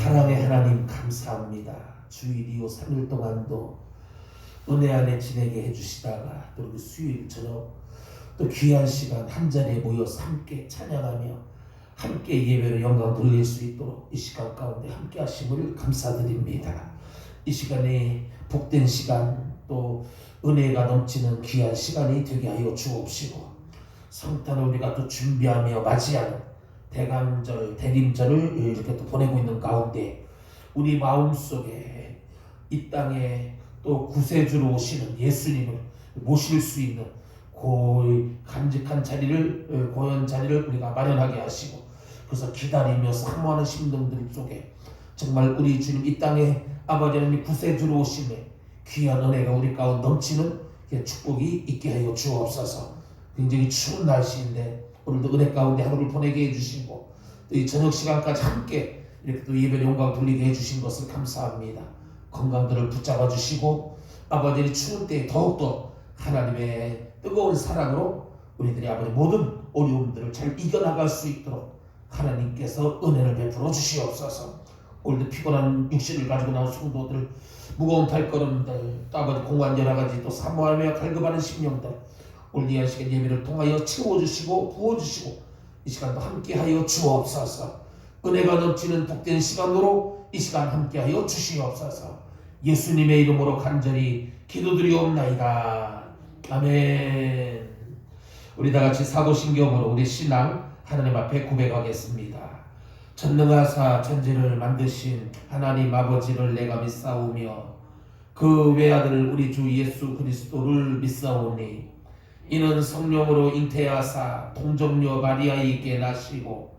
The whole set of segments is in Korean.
사랑의 하나님 감사합니다. 주일이요 3일 동안도 은혜 안에 지내게 해주시다가 또 우리 수요일 저녁 또 귀한 시간 한자리에 모여서 함께 찬양하며 함께 예배로 영광 돌릴 수 있도록 이 시간 가운데 함께 하심을 감사드립니다. 이 시간에 복된 시간 또 은혜가 넘치는 귀한 시간이 되게 하여 주옵시고 성탄을 우리가 또 준비하며 맞이하는 대강절, 대림절을 이렇게 또 보내고 있는 가운데 우리 마음속에 이 땅에 또 구세주로 오시는 예수님을 모실 수 있는 간직한 자리를, 고연 자리를 우리가 마련하게 하시고 그래서 기다리며 사모하는 심령들 속에 정말 우리 주님 이 땅에 아버지 하나님 구세주로 오심에 귀한 은혜가 우리 가운데 넘치는 축복이 있게 하여 주옵소서. 굉장히 추운 날씨인데 오늘도 은혜 가운데 하루를 보내게 해주시고 또 이 저녁 시간까지 함께 이렇게 또 예배 영광 돌리게 해주신 것을 감사합니다. 건강들을 붙잡아 주시고 아버지 추운 때에 더욱더 하나님의 뜨거운 사랑으로 우리들이 아버지 모든 어려움들을 잘 이겨나갈 수 있도록 하나님께서 은혜를 베풀어 주시옵소서. 오늘도 피곤한 육신을 가지고 나온 성도들, 무거운 발걸음들, 또 아버지 공허한 여러 가지 또 사모하며 갈급하는 심령들 오늘 이 시간 예배를 통하여 채워주시고 부어주시고 이 시간도 함께하여 주옵소서. 은혜가 넘치는 복된 시간으로 이 시간 함께하여 주시옵소서. 예수님의 이름으로 간절히 기도드리옵나이다. 아멘. 우리 다같이 사도신경으로 우리 신앙 하나님 앞에 고백하겠습니다. 전능하사 천지를 만드신 하나님 아버지를 내가 믿사오며 그 외아들 우리 주 예수 그리스도를 믿사오니 이는 성령으로 잉태하사 동정녀 마리아에게 나시고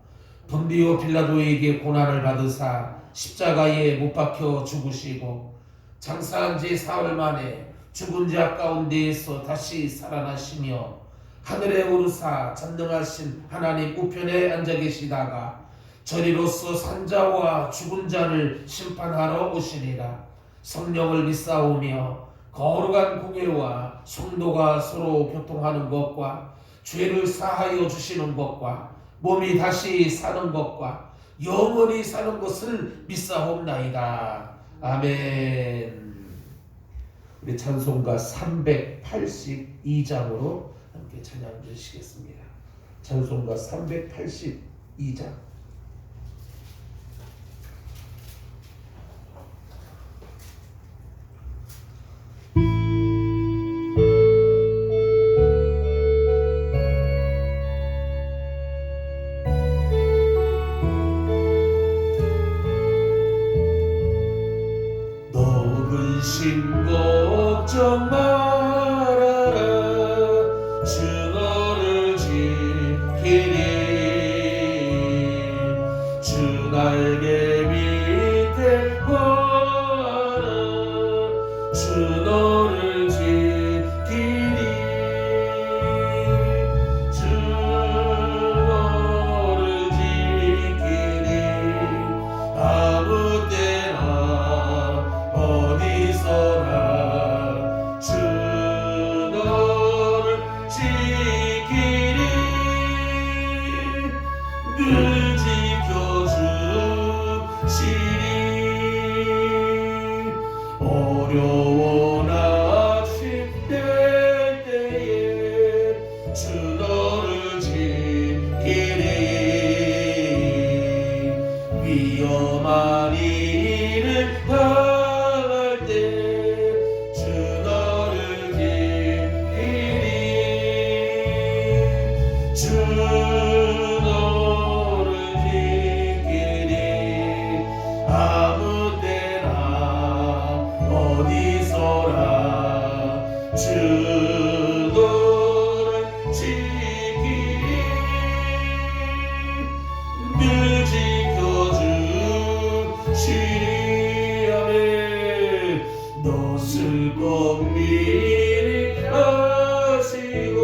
본디오 빌라도에게 고난을 받으사 십자가에 못 박혀 죽으시고 장사한 지 사흘 만에 죽은 자 가운데에서 다시 살아나시며 하늘에 오르사 전능하신 하나님 우편에 앉아 계시다가 저리로서 산자와 죽은 자를 심판하러 오시리라. 성령을 믿사오며 거룩한 공예와 성도가 서로 교통하는 것과 죄를 사하여 주시는 것과 몸이 다시 사는 것과 영원히 사는 것을 믿사옵나이다. 아멘. 우리 찬송가 382장으로 함께 찬양 주시겠습니다. 찬송가 382장. 걱정 말아라 주 너를 지키리 주 날개 밑에 거하라 주 너를 지키리 주 너를 지키리 아무 때나 어디서나 늘 지켜주시리 어려워나 힘들 때에 주 너를 지키리 위험한 일을 당할 때 주 너를 지키리 주 아무 때나 어디서나 주 너를 지키리 늘 지켜주시리 아멘. 너 슬픔 미리 아시고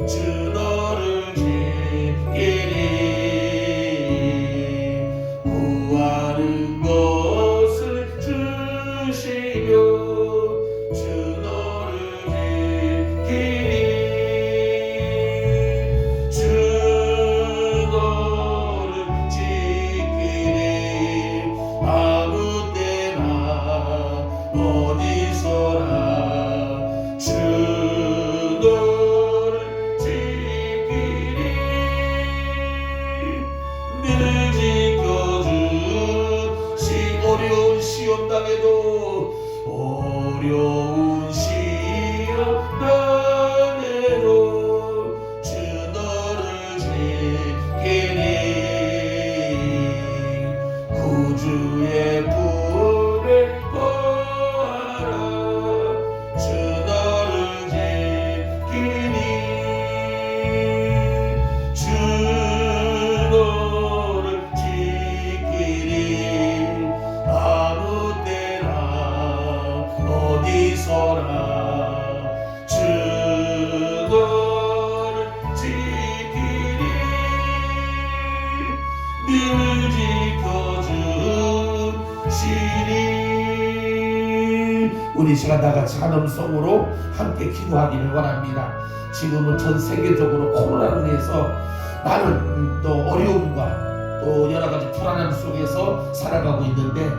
주 너를 지키리 구하는 것을 주시며 주 너를 어디서나 주 너를 지키리. 늘 지켜주시. 어려운 시험 당해도 어려운 시험 당해도 주 너를 지키리. 구주의 품에 거하라. 주 너를 지키니. 주 너를 지키니. 아무 때나 어디서나 주 너를 지키니. 늘 지켜주시니. 우리 시간 다같이 한 음성으로 함께 기도하기를 원합니다. 지금은 전 세계적으로 코로나로 인해서 많은 또 어려움과 또 여러가지 불안함 속에서 살아가고 있는데,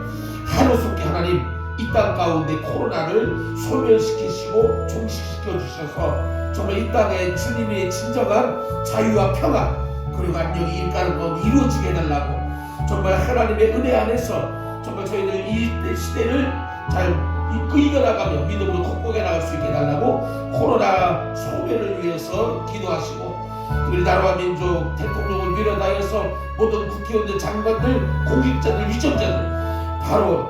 하루속히 하나님 이 땅 가운데 코로나를 소멸시키시고 종식시켜 주셔서 정말 이 땅에 주님의 진정한 자유와 평화 그리고 안녕이 일가는 이루어지게 해달라고, 정말 하나님의 은혜 안에서 정말 저희들 이 시대를 잘 이겨나가며 믿음으로 극복해 나갈 수 있게 해달라고 코로나 소멸을 위해서 기도하시고, 우리 나라와 민족 대통령을 비롯하여서 모든 국회의원들, 장관들, 공직자들, 위정자들 바로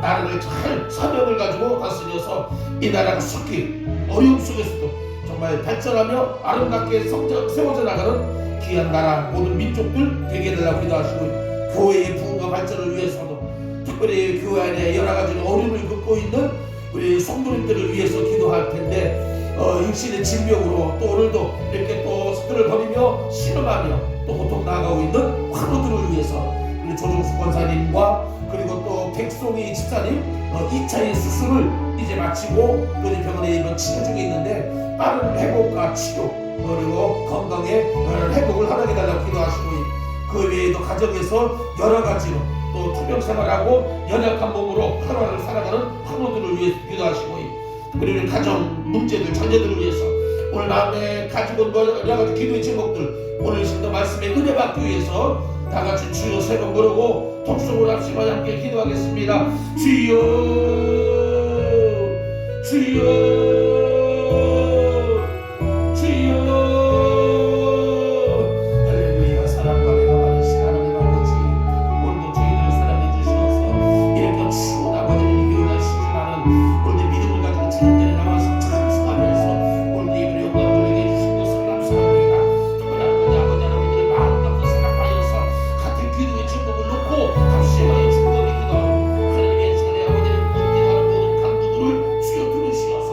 나라를 잘 사명을 가지고 다스려서 이 나라가 속히 어려움 속에서도 정말 발전하며 아름답게 세워져 나가는 귀한 나라 모든 민족들 되게 해달라고 기도하시고, 교회의 부흥과 발전을 위해서도 특별히 교회 안에 여러 가지 어려움을 겪고 있는 우리 성도님들을 위해서 기도할 텐데, 육신의 질병으로 또 오늘도 이렇게 또 스트를 벌이며 신음하며 또 고통 나아가고 있는 환우들을 위해서 우리 조정수 권사님과 그리고 또 백송이 집사님 2차의 수술을 이제 마치고 병원에 입원 치료 중에 있는데 빠른 회복과 치료 그리고 건강의 회복을 하게 해달라고 기도하시고, 그 외에도 가정에서 여러 가지로 또 투병 생활하고 연약한 몸으로 하루하루 살아가는 환우들을 위해서 기도하시고, 그리고 가정 문제들, 자녀들을 위해서 오늘 마음에 가지고 온 여러 가지 기도의 제목들 오늘 신도 말씀에 은혜 받기 위해서 다 같이 주여 세 번 부르고 통성으로 합시고 함께 기도하겠습니다. 주여 주여 주여. 할렐루야. 사랑과 내가 많으신 하나님 아버지, 오늘도 저희들을 사랑해 주셔서 이렇게 추운 아버지를 이겨낼 수 있는 오늘도 믿음을 가지고 찬양전에 나와서 찬송하면서 오늘도 예배를 영광 돌리게 해주신 것을 감사합니다. 특별히 아버지 하나님들의 마음 갖고 생각하여서 같은 기도의 제목을 놓고 합심하여 중보를 기도하고 하나님의 시간에 아버지를 기도하는 모든 간구들을 주여 들으시어서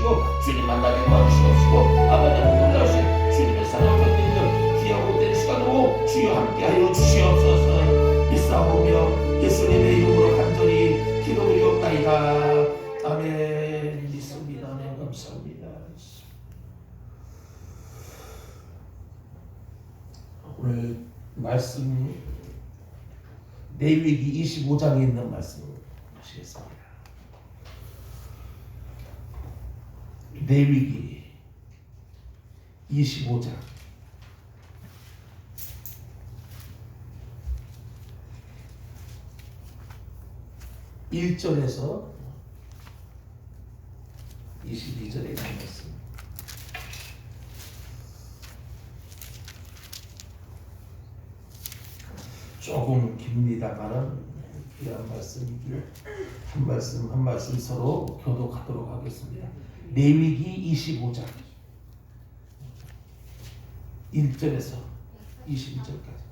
주시고 주님 만나게 도와주시옵시고 아버지 놀라우신 주님의 사랑을 견디는 귀하고 된 시간으로 주여 함께하여 주시옵소서. 믿사오며 예수님의 이름으로 간절히 기도드리옵나이다. 아멘. 믿습니다. 아멘. 감사합니다. 오늘 말씀 레위기 25장에 있는 말씀 보시겠습니다. 레위기 25장 1절에서 22절에 있는 말씀. 조금 깁니다만은 귀한 말씀이기에 한 말씀 한 말씀 서로 교독하도록 하겠습니다. 레위기 25장 1절에서 22절까지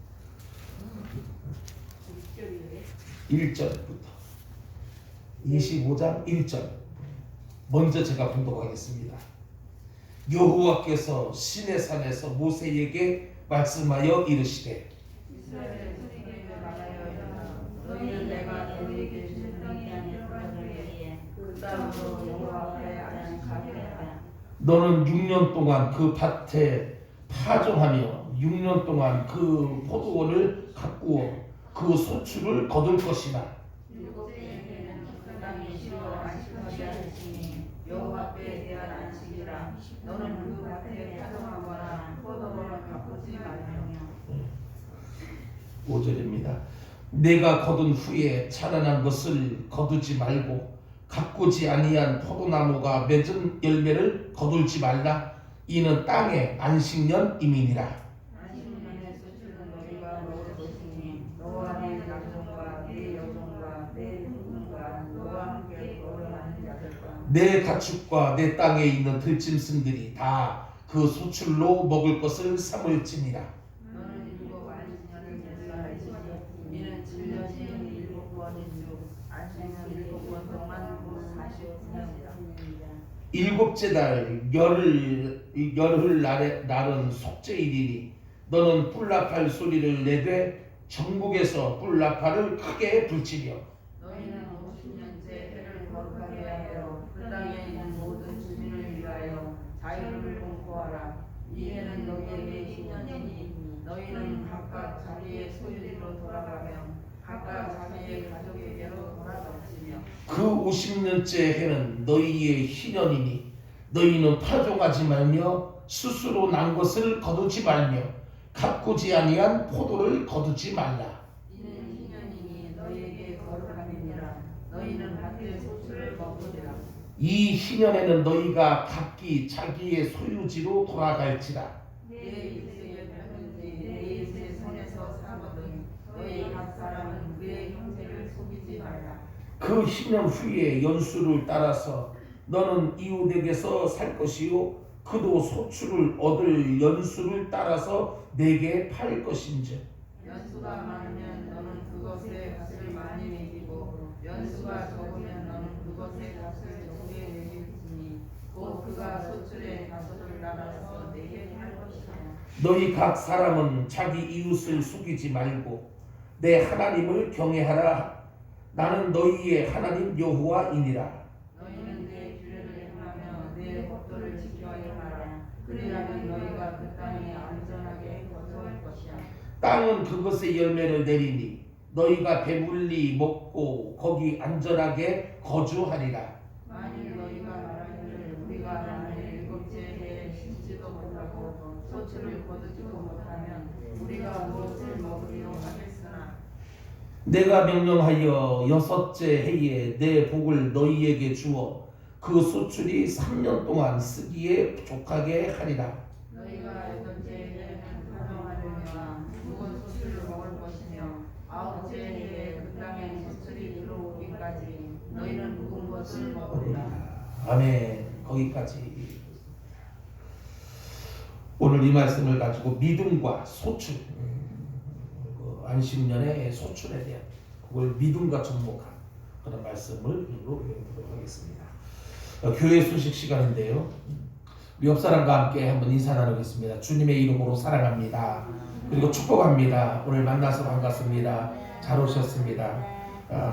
1절부터 25장 1절 먼저 제가 봉독하겠습니다. 여호와께서 시내산에서 모세에게 말씀하여 이르시되 너희는 내가 너희에게 준 땅에 들어가기에 그 땅으로 여호와 앞에 안식하게 하라. 너는 6년 동안 그 밭에 파종하며 6년 동안 그 포도원을 가꾸어 그 소출을 거둘 것이나 일곱 해에는 그 땅이 쉬어 안식하게 하시니 여호와께 대한 안식이라. 너는 그 밭에 파종하거나 포도원을 가꾸지 말며. 5절입니다. 내가 거둔 후에 자라난 것을 거두지 말고 가꾸지 아니한 포도나무가 맺은 열매를 거둘지 말라. 이는 땅의 안식년임이니라. 안식년의 소출은 너희가 먹을 것이니 너와 네 남종과 네 여종과 네 후손과 너와 함께 거론하는 자들과 내 가축과 내 땅에 있는 들짐승들이 다 그 소출로 먹을 것을 삼을지니라. 너는 일곱 안식년을 제사하시니 이는 질려진 7번인 중 안식년 7번 동안 곧 40년이라. 일곱째 달 열흘 날은 속죄일이니 너는 뿔나팔 소리를 내되 전국에서 뿔나팔을 크게 불치며 너희는 50년째 해를 거룩하게 하여 그 땅에 있는 모든 주민을 위하여 자유를 공포하라. 이 해는 너희에게 신년이니 너희는 각각 자기의 소유지로 돌아가며 각각 자기의 가족에게로 돌아가시며 그 50년째 해는 너희의 희년이니 너희는 파종하지 말며 스스로 난 것을 거두지 말며 가꾸지 아니한 포도를 거두지 말라. 이는 희년이니 너희에게 거룩함이니라. 너희는 밭의 소출을 먹으리라. 이 희년에는 너희가 각기 자기의 소유지로 돌아갈지라. 내 일생의 편인지 내 일생 손에서 사거든 너희 각 사람은 그의 형제를 속이지 말라. 그 희년 후에 연수를 따라서 너는 이웃에게서 살 것이요 그도 소출을 얻을 연수를 따라서 내게 팔 것인지. 연수가 많으면 너는 그것의 값을 많이 매기고 연수가 적으면 너는 그것의 값을 적게 매길지니 곧 그가 소출의 값을 따라서 내게 팔 것이라. 너희 각 사람은 자기 이웃을 속이지 말고 내 하나님을 경외하라. 나는 너희의 하나님 여호와이니라. 너희는 내 규례를 행하며 내 법도를 지켜야 하라. 그리하면 너희가 그 땅에 안전하게 거주할 것이야. 땅은 그것의 열매를 내리니 너희가 배불리 먹고 거기 안전하게 거주하리라. 만일 너희가 말하기를 우리가 만일 일곱째 해에 심지도 못하고 소출을 거두지도 못하면 우리가 무엇을 먹으리요 하겠으나 내가 명령하여 6째 해에 내 복을 너희에게 주어 그 소출이 3년 동안 쓰기에 부족하게 하리라. 너희가 8째 해에는 파종하려니와 묵은 소출을 먹을 것이며 9째 해에 그 땅에 소출이 들어오기까지 너희는 묵은 것을 먹으리라. 아멘. 거기까지. 오늘 이 말씀을 가지고 믿음과 소출, 안식년의 소출에 대한 그걸 믿음과 접목한 그런 말씀을 읽도록 하겠습니다. 교회 소식 시간인데요. 우리 옆 사람과 함께 한번 인사 나누겠습니다. 주님의 이름으로 사랑합니다. 그리고 축복합니다. 오늘 만나서 반갑습니다. 잘 오셨습니다.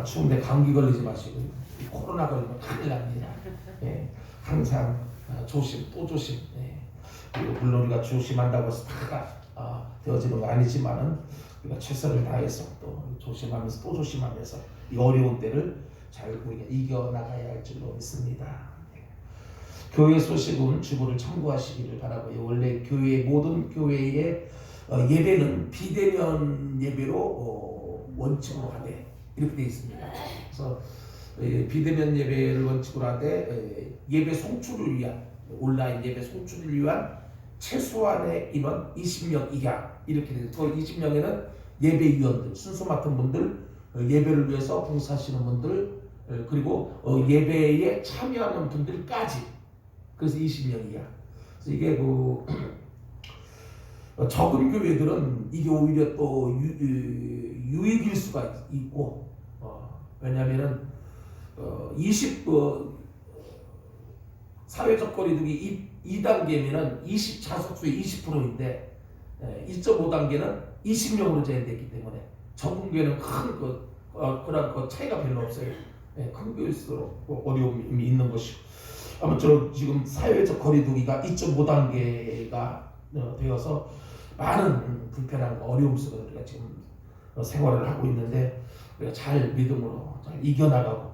추운데 감기 걸리지 마시고 코로나 걸리면 큰일 납니다. 항상 조심 또 조심. 그리고 물론 우리가 조심한다고 해서 다가 되어지는 건 아니지만은 우리가 최선을 다해서 또 조심하면서 또 조심하면서 이 어려운 때를 잘 우리가 이겨나가야 할 줄로 믿습니다. 교회 소식은 주보를 참고하시기를 바라고요. 원래 모든 교회의 예배는 비대면 예배로 원칙으로 하되 이렇게 되어 있습니다. 그래서 비대면 예배를 원칙으로 하되 예배 송출을 위한 온라인 예배 송출을 위한 최소한의 인원 20명 이하 이렇게 되어 그 20명에는 예배위원들, 순서 맡은 분들, 예배를 위해서 봉사하시는 분들, 그리고 예배에 참여하는 분들까지 그래서 20명 이하. 그래서 이게 적은 교회들은 이게 오히려 또 유익일 수가 있고 왜냐하면은 사회적 거리두기 2단계면은 20자석수의 20%인데 2.5단계는 20명으로 제한됐기 때문에 적은 교회는 큰 그런 차이가 별로 없어요. 큰 교회일수록 어려움이 있는 것이고 아무쪼록 지금 사회적 거리두기가 2.5단계가 되어서 많은 불편함과 어려움 속에서 우리가 지금 생활을 하고 있는데 우리가 잘 믿음으로 잘 이겨나가고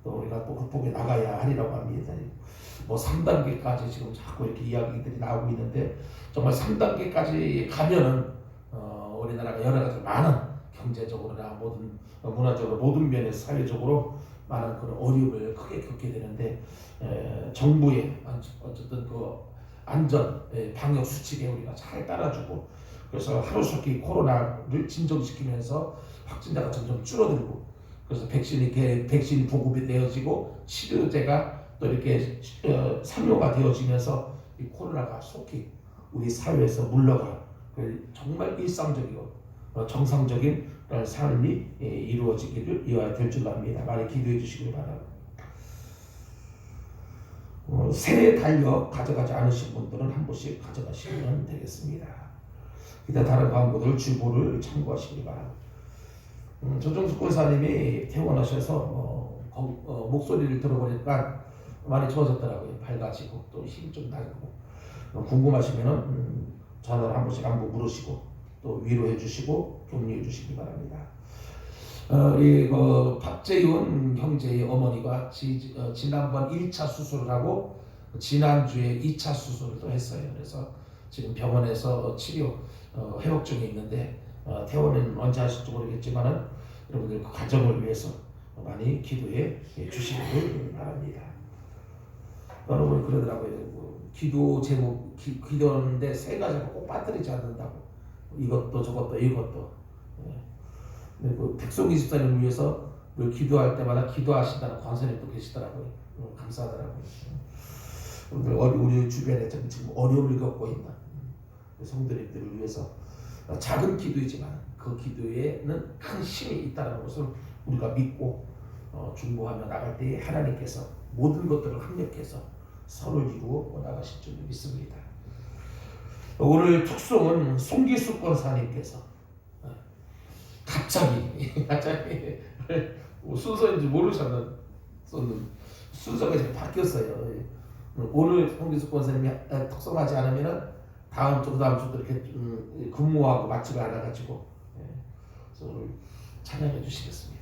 또 우리가 또 극복해 나가야 하리라고 합니다. 3단계까지 지금 자꾸 이렇게 이야기들이 나오고 있는데 정말 3단계까지 가면은 우리나라가 여러 가지 많은 경제적으로나 모든 문화적으로 모든 면에서 사회적으로 많은 그런 어려움을 크게 겪게 되는데 정부의 어쨌든 안전 방역 수칙에 우리가 잘 따라주고 그래서 하루속히 코로나를 진정시키면서 확진자가 점점 줄어들고 그래서 백신이 보급이 되어지고 치료제가 또 이렇게 상용화 되어지면서 이 코로나가 속히 우리 사회에서 물러가 정말 일상적이고 정상적인 삶이 이루어지기를 될 줄 압니다. 많이 기도해 주시길 바랍니다. 새 달력 가져가지 않으신 분들은 한 번씩 가져가시면 되겠습니다. 기타 다른 광고들 주보를 참고하시기 바랍니다. 조정숙 권사님이 퇴원하셔서 목소리를 들어보니까 많이 좋아졌더라고요. 밝아지고 또 힘이 좀 나고 궁금하시면은 전화를 한 번씩 안부 물으시고 또 위로해 주시고 격려해 주시기 바랍니다. 박재윤 형제의 어머니가 지난번 1차 수술을 하고 지난주에 2차 수술을 또 했어요. 그래서 지금 병원에서 치료 회복 중에 있는데 퇴원은 언제 하실지 모르겠지만은 여러분들 그 가정을 위해서 많이 기도해 주시기를 바랍니다. 어느 분이 그러더라고요. 기도 제목 기도하는데 세 가지를 꼭 빠뜨리지 않는다고. 이것도 저것도 이것도. 백성 24년을 위해서 늘 기도할 때마다 기도하신다는 권사님도 계시더라고요. 감사하더라고요. 우리 주변에 지금 어려움을 겪고 있는 성도님들을 위해서 작은 기도이지만 그 기도에는 큰 힘이 있다는 것을 우리가 믿고 중보하며 나갈 때 하나님께서 모든 것들을 합력해서 선을 이루어 나가실 줄 믿습니다. 오늘 특송은 송기숙 권사님께서 갑자기 순서인지 모르셨는 순서가 이제 바뀌었어요. 오늘 송기숙 권사님이 특송하지 않으면은 다음 주 그다음 주도 이렇게 근무하고 맞지가 않아가지고 그래서 오늘 찬양해 주시겠습니다.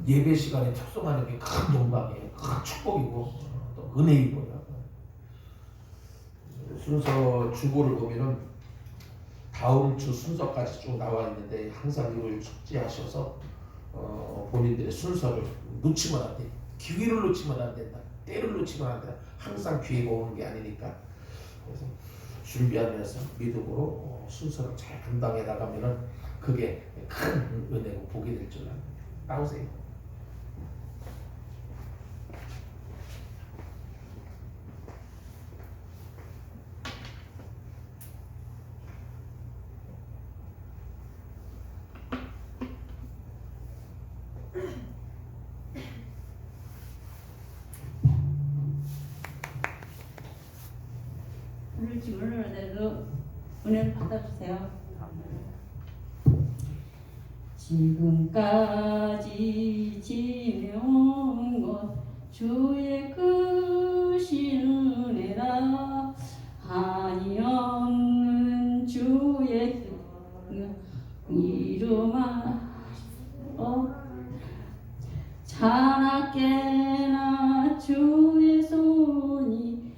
예배 시간에 특송하는 게 큰 영광이에요. 큰 축복이고 또 은혜이고요. 순서 주보를 보면은 다음 주 순서까지 쭉 나와 있는데 항상 이걸 숙지하셔서 본인들의 순서를 놓치면 안 돼. 기회를 놓치면 안 된다. 때를 놓치면 안 된다. 항상 기회가 오는 게 아니니까. 그래서 준비하면서 믿음으로 순서를 잘 감당해 나가면은 그게 큰 은혜고 복이 될 줄 압니다. 나오세요. 짐을 내도 은혜를 받아주세요. 지금까지 지내온 것 주의 크신 은혜라 한이 없는 주의 이름아 자나깨나 주의 손이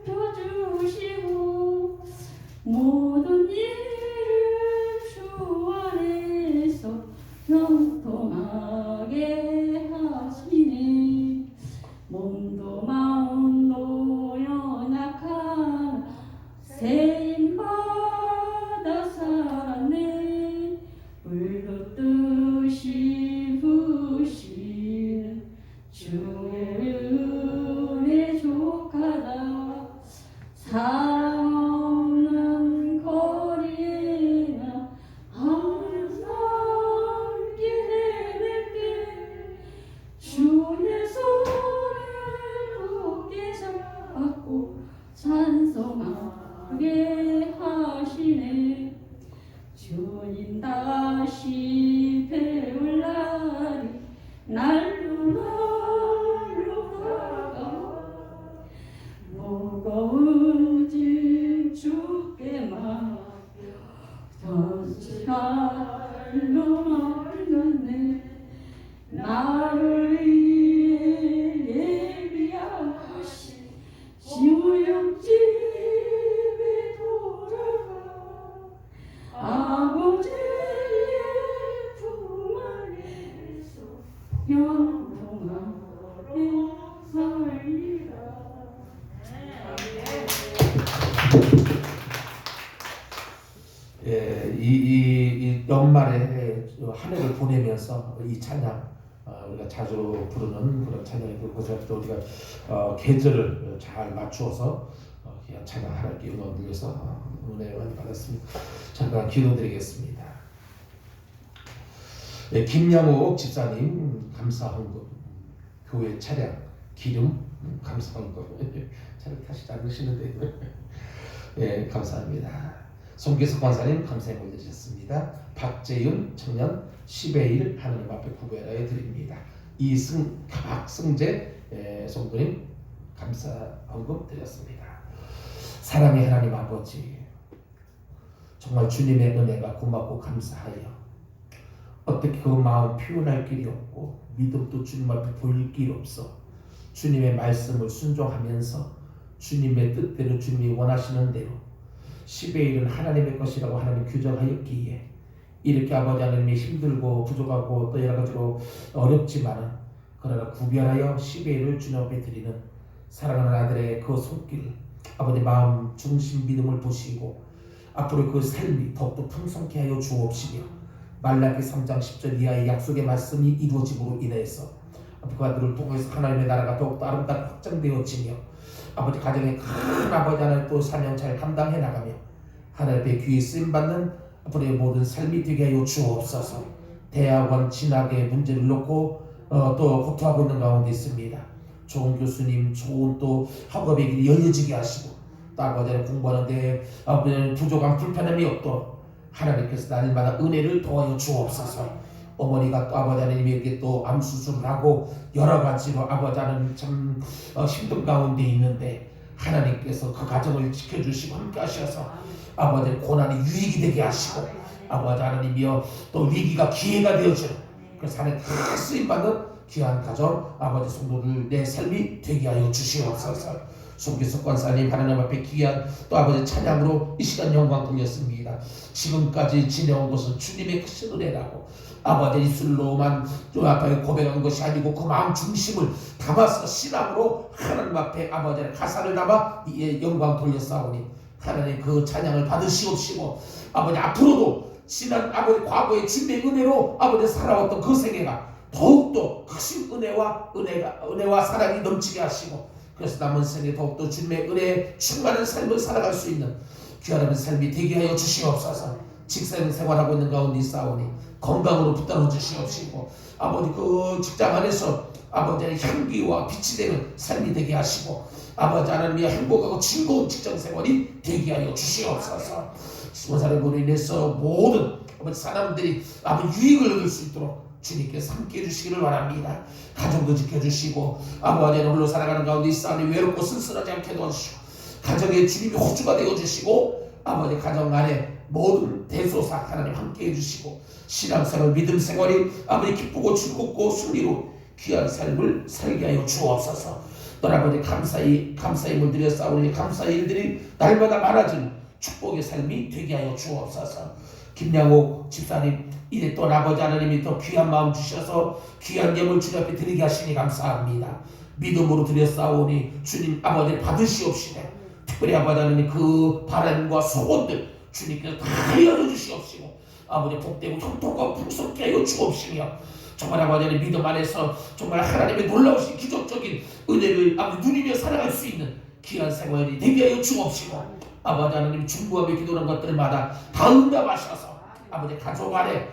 펴주시고 모든 일을 주 안에서 형통하게 하시네. 몸도 마음도 연약한 세임받아 살았네. 물도 뜻이 부신 주의 은혜 족하다. 사랑 없는 거리에나 항상 길을 때 주의 손을 굳게 잡고 찬송하게 하시네. 주님 다시 배울 날이 날로 다가와 무거운 짐 주께 맡겨 던지갈로 말렸네. 나를 위해 예비하신 지우역집에 돌아가 아버지의 품 안에서 영원하게 살리라. 예, 이 연말에 한 해를 보내면서 이 찬양 우리가 자주 부르는 그런 찬양이고 그래서 또 우리가 계절을 잘 맞추어서 그냥 찬양 하나님께 영광 돌려서 은혜 많이 받았습니다. 잠깐 기도드리겠습니다. 예, 김양옥 집사님 감사헌금 교회 차량 기름 감사헌금 차량 타시지 않으시는데 예, 감사합니다. 송기석 권사님 감사의 올려주셨습니다. 박재윤 청년 10의 1 하나님 앞에 구별하여 드립니다. 박승재 성도님 감사헌금 드렸습니다. 사랑의 하나님 아버지, 정말 주님의 은혜가 고맙고 감사하여 어떻게 그 마음 표현할 길이 없고 믿음도 주님 앞에 보일 길이 없어 주님의 말씀을 순종하면서 주님의 뜻대로 주님이 원하시는 대로 10의 1은 하나님의 것이라고 하나님 규정하였기에 이렇게 아버지 하나님이 힘들고 부족하고 또 여러 가지로 어렵지만은 그러나 구별하여 10의 1을 주님 앞에 드리는 사랑하는 아들의 그 손길 아버지 마음 중심 믿음을 보시고 앞으로 그 삶이 더욱더 풍성케 하여 주옵시며 말라기 3장 10절 이하의 약속의 말씀이 이루어짐으로 인해서 그 아들을 통해서 하나님의 나라가 더욱더 아름답게 확장되어지며 아버지 가정의 큰 아버지 하나님 또 사명 잘 감당해 나가며 하나님의 귀에 쓰임받는 앞으로의 모든 삶이 되게 하여 주옵소서. 대학원 진학의 문제를 놓고 또 고통하고 있는 가운데 있습니다. 좋은 교수님, 좋은 또 학업의 길이 열려지게 하시고 또 아버지는 공부하는데 아버지는 부족한 불편함이 없도록 하나님께서 날마다 은혜를 더하여 주옵소서. 어머니가 또 아버지 하나님에게 또 암 수술을 하고 여러 가지로 아버지 하나님 참 힘든 가운데 있는데 하나님께서 그 가정을 지켜주시고 함께 하셔서 아버지 고난이 유익이 되게 하시고 아버지 하나님이여 또 위기가 기회가 되어주는 그래서 하나님 다 쓰임받는 귀한 가정 아버지 성도들 내 삶이 되게 하여 주시옵소서. 송기석 권사님 하나님 앞에 귀한 또 아버지 찬양으로 이 시간 영광 돌렸습니다. 지금까지 지내온 것은 주님의 크신 은혜라고 아버지 입술로만 좀 앞에 고백한 것이 아니고 그 마음 중심을 담아서 신앙으로 하나님 앞에 아버지의 가사를 담아 영광 돌렸사오니 하나님 그 찬양을 받으시옵시고 아버지 앞으로도 지난 아버지 과거의 주님의 은혜로 아버지 살아왔던 그 생애가 더욱더 크신 은혜와 사랑이 넘치게 하시고 그래서 남은 생에 더욱더 주님의 은혜에 충만한 삶을 살아갈 수 있는 귀한 삶이 되게 하여 주시옵소서. 직장 생활하고 있는 가운데 있사오니 건강으로 붙들어 주시옵시고 아버지 그 직장 안에서 아버지의 향기와 빛이 되는 삶이 되게 하시고 아버지 하나님의 행복하고 즐거운 직장 생활이 되게 하여 주시옵소서. 스폰사람으로 인해서 모든 아버지 사람들이 아버지 유익을 얻을 수 있도록 주님께서 함께 해주시기를 바랍니다. 가정도 지켜주시고 아버지 홀로 살아가는 가운데 이 싸움이 외롭고 쓸쓸하지 않게 도와주시고 가정에 주님이 호주가 되어주시고 아버지 가정 안에 모든 대소사 하나님 함께 해주시고 신앙생활 믿음생활이 아버지 기쁘고 즐겁고 승리로 귀한 삶을 살게 하여 주옵소서. 또 아버지 감사의 물들여 싸우니 감사의 일들이 날마다 많아지는 축복의 삶이 되게 하여 주옵소서. 김양옥 집사님 이래 또 아버지 하나님이 또 귀한 마음 주셔서 귀한 예물 주님 앞에 드리게 하시니 감사합니다. 믿음으로 드려 싸우니 주님 아버지 받으시옵시네. 특별히 아버지 하나님 그 바람과 소원들 주님께서 다 열어주시옵시고 아버지 복되고 형통과 풍성케 하여 주옵시며 정말 아버지 하나님 믿음 안에서 정말 하나님의 놀라우신 기적적인 은혜를 아버지 누리며 살아갈 수 있는 귀한 생활이 되게 하여 주옵시고 아버지 하나님 중부하며 기도하는 것들마다 다 응답하셔서 아버지 가정 안에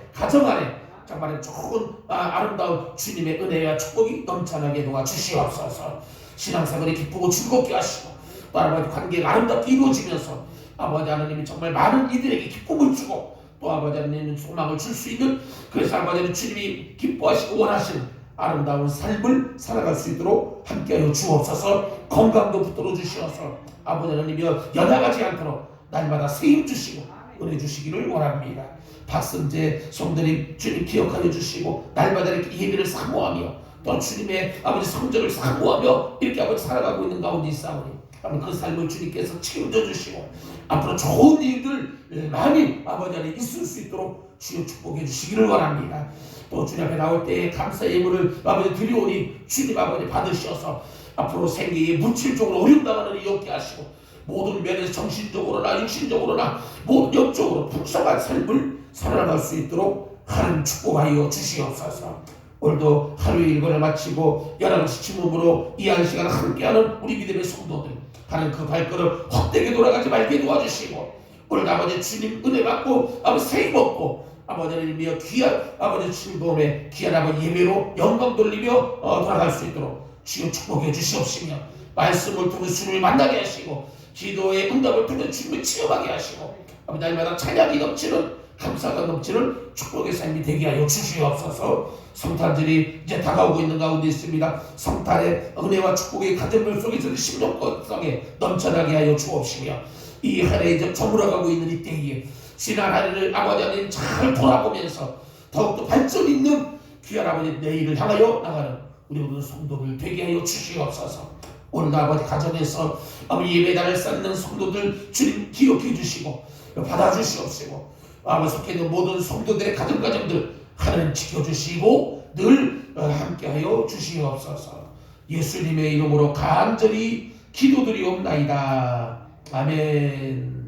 정말 좋은 아름다운 주님의 은혜와 축복이 넘쳐나게 도와주시옵소서. 신앙생활이 기쁘고 즐겁게 하시고 또 아버지 관계가 아름답게 이루어지면서 아버지 하나님이 정말 많은 이들에게 기쁨을 주고 또 아버지 하나님은 소망을 줄 수 있는 그래서 아버지 하나님 주님이 기뻐하시고 원하시는 아름다운 삶을 살아갈 수 있도록 함께하여 주옵소서. 건강도 붙들어 주시어서 아버지 하나님이 연약하지 않도록 날마다 세임 주시고 은혜 주시기를 원합니다. 박승재 성도님 주님 기억하여 주시고 날마다 이렇게 예배를 사모하며 또 주님의 아버지 성전을 사모하며 이렇게 아버지 살아가고 있는 가운데 있사오니 그 삶을 주님께서 책임져 주시고 앞으로 좋은 일들 많이 아버지 안에 있을 수 있도록 주여 축복해 주시기를 원합니다. 또 주님 앞에 나올 때 감사의 예물을 아버지 드려오니 주님 아버지 받으셔서 앞으로 생계에 물질적으로 어려움당하는 일이 없게 하시고 모든 면에서 정신적으로나 육신적으로나 모든 영적으로 풍성한 삶을 살아갈 수 있도록 하나님 축복하여 주시옵소서. 오늘도 하루의 일과를 마치고 11시 침묵으로 이 한 시간 함께하는 우리 믿음의 성도들 하나님 그 발걸음 헛되게 돌아가지 말게 도와주시고 오늘 아버지 주님 은혜 받고 아버지 세임 얻고 아버지 하나님이여 귀한 아버지 즐거움에 귀한 아버지 예배로 영광 돌리며 돌아갈 수 있도록 주여 축복해 주시옵시며 말씀을 통해 주님을 만나게 하시고 기도의 응답을 통해 주님을 체험하게 하시고 아버지 날마다 찬양이 넘치는 감사가 넘치는 축복의 삶이 되게 하여 주시옵소서. 성탄절이 이제 다가오고 있는 가운데 있습니다. 성탄의 은혜와 축복의 가정들 속에서 심령성에 넘쳐나게 하여 주옵시며 이 한 해 이제 저물어가고 있는 이 때에 지난 한 해를 아버지 하나님 잘 돌아보면서 더욱더 발전 있는 귀한 아버지 내일을 향하여 나가는 우리 모든 성도들 되게 하여 주시옵소서. 오늘도 아버지 가정에서 아버지 예배단을 쌓는 성도들 주님 기억해 주시고 받아주시옵시고 아버지 속해 있는 모든 성도들의 가정들 하나님 지켜주시고 늘 함께하여 주시옵소서. 예수님의 이름으로 간절히 기도드리옵나이다. 아멘.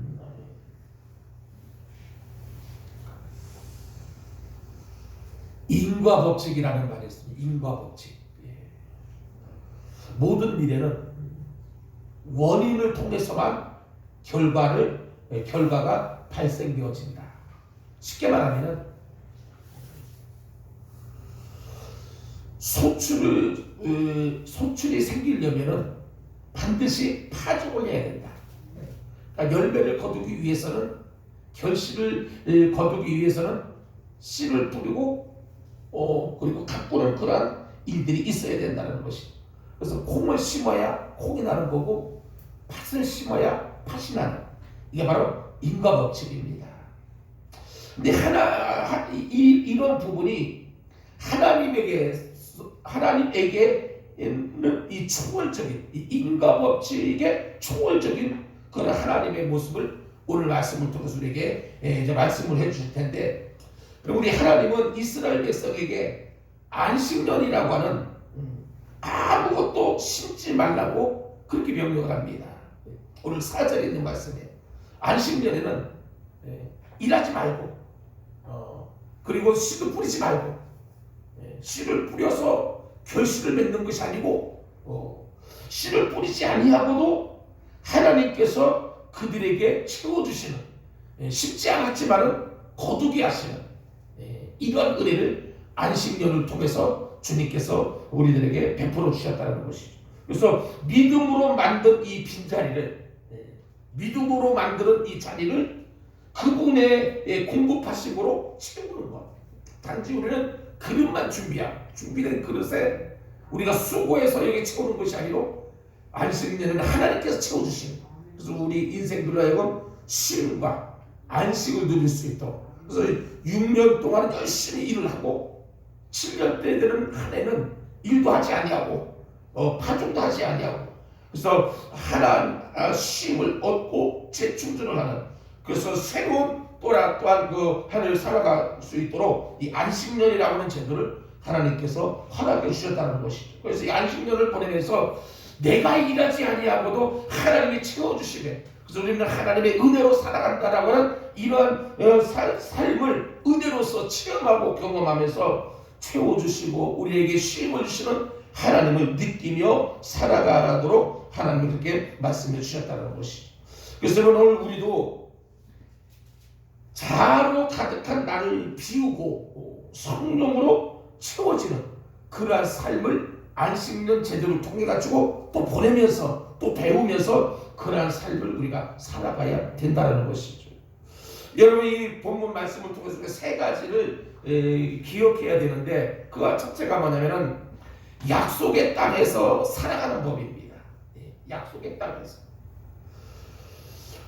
인과법칙이라는 말이 있습니다. 인과법칙. 모든 일에는 원인을 통해서만 결과가 발생되어진다. 쉽게 말하면 소출이 생기려면 반드시 파종을 해야 된다. 그러니까 열매를 거두기 위해서는 결실을 거두기 위해서는 씨를 뿌리고 그리고 가꾸는 그러한 일들이 있어야 된다는 것이. 그래서 콩을 심어야 콩이 나는 거고 팥을 심어야 팥이 나는. 이게 바로 인과법칙입니다. 근데 이런 부분이 하나님에게는 이 초월적인 이 인과법칙의 초월적인 그런 하나님의 모습을 오늘 말씀을 통해서 우리에게 이제 말씀을 해주실 텐데, 우리 하나님은 이스라엘 백성에게 안식년이라고 하는 아무것도 심지 말라고 그렇게 명령을 합니다. 오늘 4절에 있는 말씀이에요. 안식년에는 일하지 말고 그리고 씨도 뿌리지 말고 씨를 뿌려서 결실을 맺는 것이 아니고 씨를 뿌리지 아니하고도 하나님께서 그들에게 채워주시는 쉽지 않았지만은 거두게 하시는 이러한 은혜를 안식년을 통해서 주님께서 우리들에게 베풀어 주셨다는 것이죠. 그래서 믿음으로 만든 이 빈자리를, 믿음으로 만드는 이 자리를 그분의 공급하심으로 채우는 것. 단지 우리는 그릇만 준비된 그릇에 우리가 수고해서 여기 채우는 것이 아니로 안식년은 하나님께서 채워주시는 것. 그래서 우리 인생들로 하여금 쉼과 안식을 누릴 수 있도록, 그래서 6년 동안 열심히 일을 하고 7년 때 되는 한 해는 일도 하지 아니하고 파종도 하지 아니하고, 그래서 하나님 쉼을 얻고 재충전을 하는, 그래서 새로운 또한 그 한 해를 살아갈 수 있도록 이 안식년이라고 하는 제도를 하나님께서 허락해 주셨다는 것이죠. 그래서 이 안식년을 보내면서 내가 일하지 아니하고도 하나님이 채워주시네. 그래서 우리는 하나님의 은혜로 살아간다라고 하는 이러한 삶을 은혜로서 체험하고 경험하면서 채워주시고 우리에게 쉼을 주시는 하나님을 느끼며 살아가도록 하나님이 그렇게 말씀해 주셨다는 것이죠. 그래서 오늘 우리도 자아로 가득한 나를 비우고 성령으로 채워지는 그러한 삶을 안식년 제도를 통해 가지고 또 보내면서 또 배우면서 그러한 삶을 우리가 살아가야 된다는 것이죠. 여러분, 이 본문 말씀을 통해서 세 가지를 기억해야 되는데, 그가 첫째가 뭐냐면은 약속의 땅에서 살아가는 법입니다. 약속의 땅에서.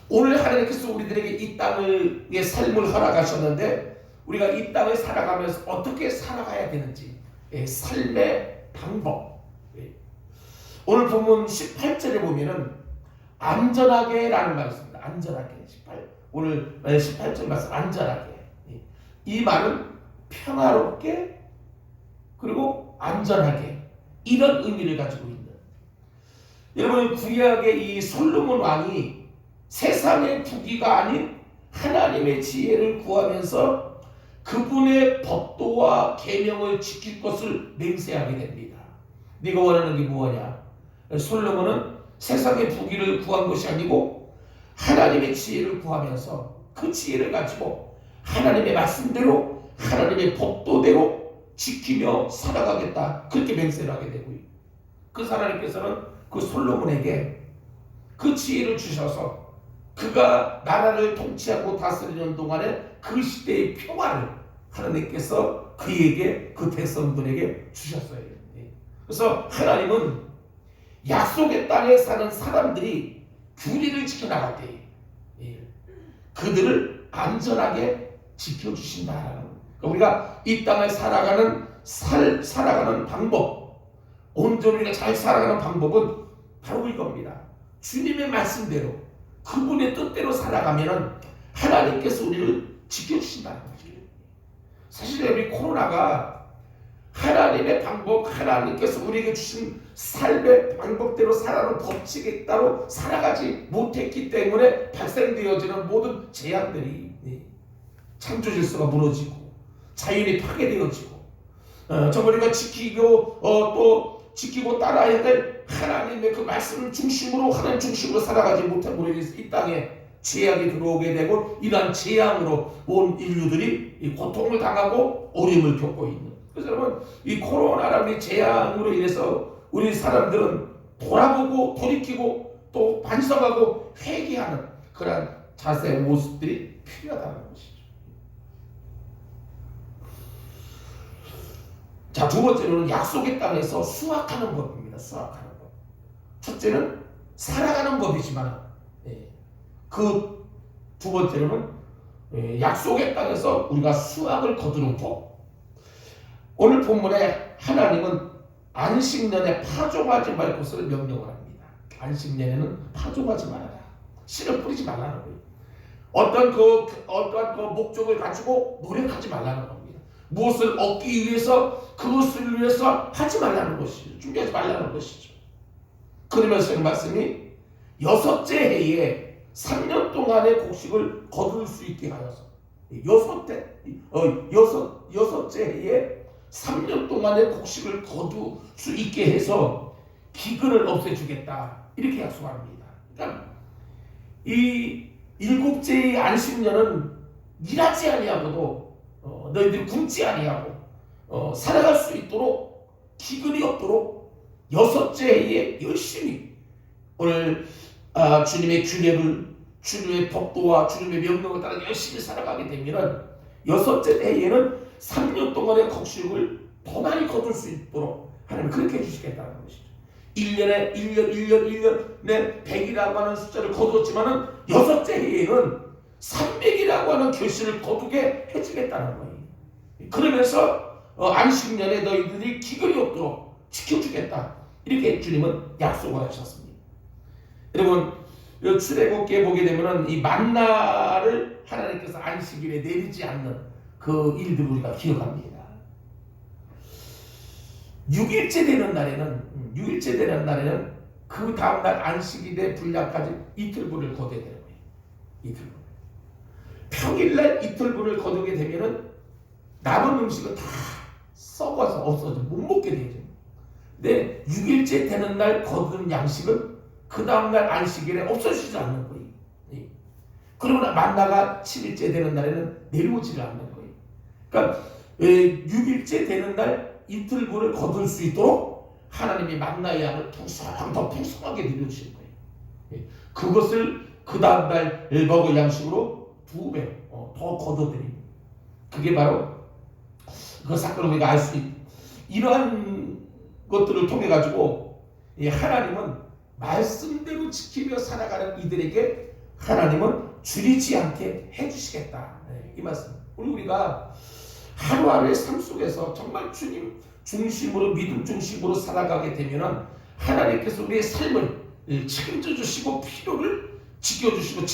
오늘 하나님께서 우리들에게 이 땅의 삶을 허락하셨는데 우리가 이 땅을 살아가면서 어떻게 살아가야 되는지, 삶의 방법. 오늘 본문 18절에 보면은 안전하게 라는 말이 있습니다. 안전하게. 오늘 18절 말씀 안전하게. 이 말은 평화롭게 그리고 안전하게, 이런 의미를 가지고 있는, 여러분 구약의 이 솔로몬 왕이 세상의 부귀가 아닌 하나님의 지혜를 구하면서 그분의 법도와 계명을 지킬 것을 맹세하게 됩니다. 네가 원하는 게 무엇이냐? 솔로몬은 세상의 부귀를 구한 것이 아니고 하나님의 지혜를 구하면서 그 지혜를 가지고 하나님의 말씀대로 하나님의 법도대로 지키며 살아가겠다, 그렇게 맹세를 하게 되고요. 그 하나님께서는 그 솔로몬에게 그 지혜를 주셔서 그가 나라를 통치하고 다스리는 동안에 그 시대의 평화를 하나님께서 그에게, 그 백성들에게 주셨어요. 그래서 하나님은 약속의 땅에 사는 사람들이 규례를 지켜나갈 때 그들을 안전하게 지켜주신다라는, 우리가 이 땅을 살아가는 방법, 온전히 우리가 잘 살아가는 방법은 바로 이겁니다. 주님의 말씀대로 그분의 뜻대로 살아가면 하나님께서 우리를 지켜주신다는 거죠. 사실 우리 코로나가 하나님의 방법, 하나님께서 우리에게 주신 삶의 방법대로 살아가는 법칙에 따로 살아가지 못했기 때문에 발생되어지는 모든 재앙들이, 창조 질서가 무너지고 자연이 파괴되어지고 정말 우리가 지키고 또 지키고 따라야 될 하나님의 그 말씀 중심으로, 하나님 중심으로 살아가지 못하고 이 땅에 재앙이 들어오게 되고, 이러한 재앙으로 온 인류들이 이 고통을 당하고 어려움을 겪고 있는, 그래서 여러분 이 코로나라는 재앙으로 인해서 우리 사람들은 돌아보고 돌이키고 또 반성하고 회개하는 그러한 자세의 모습들이 필요하다는 것이죠. 자, 두 번째로는 약속의 땅에서 수확하는 법입니다. 수확하는 법. 첫째는 살아가는 법이지만 그 두 번째로는 약속의 땅에서 우리가 수확을 거두는 법. 오늘 본문에 하나님은 안식년에 파종하지 말 것을 명령을 합니다. 안식년에는 파종하지 말아라, 씨를 뿌리지 말라는 거예요. 어떠한 그 목적을 가지고 노력하지 말라는 겁니다. 무엇을 얻기 위해서 그것을 위해서 하지 말라는 것이죠. 준비하지 말라는 것이죠. 그러면서 말씀이 여섯째 해에 3년 동안의 곡식을 거둘 수 있게 하여서, 여섯째 해에 3년 동안의 곡식을 거둘 수 있게 해서 기근을 없애주겠다, 이렇게 약속합니다. 그러니까 이 일곱째의 안식년은 일하지 아니하고도 너희들이 굶지 아니하고 살아갈 수 있도록 기근이 없도록 6째 해에 열심히 오늘 주님의 규례를 주님의 법도와 주님의 명령을 따라 열심히 살아가게 되면 6째 해에는 3년 동안의 곡식을 더 많이 거둘 수 있도록 하나님 그렇게 해주시겠다는 것이죠. 1년에 1년에 100이라고 하는 숫자를 거두었지만은 6째 해에는 300이라고 하는 결실을 거두게 해주겠다는 거예요. 그러면서 안식년에 너희들이 기근이 없도록 지켜주겠다. 이렇게 주님은 약속을 하셨습니다. 여러분 출애굽기에 보게 되면은 이 만나를 하나님께서 안식일에 내리지 않는 그 일들을 우리가 기억합니다. 6일째 되는 날에는 그 다음날 안식일의 분량까지 이틀분을 거둬야 되는 거예요. 이틀분. 평일날 이틀분을 거두게 되면은 남은 음식은 다 썩어서 없어져 못 먹게 되죠. 근데 6일째 되는 날 거둔 양식은 그 다음날 안식일에 없어지지 않는 거예요. 그러면 만나가 7일째 되는 날에는 내려오지를 않는 거예요. 그러니까 6일째 되는 날 이틀분을 거둘 수 있도록 하나님이 만나의 양을 더 풍성하게 내려주신 거예요. 그것을 그 다음날 먹을 양식으로 2배 더 거둬들입니다. 그게 바로 그 사건을 우리가 알 수 있는 이러한 것들을 통해 가지고 하나님은 말씀대로 지키며 살아가는 이들에게 하나님은 줄이지 않게 해주시겠다. 이 말씀. 우리가 하루하루의 삶 속에서 정말 주님 중심으로 믿음 중심으로 살아가게 되면은 하나님께서 우리의 삶을 책임져 주시고 필요를 지켜주시고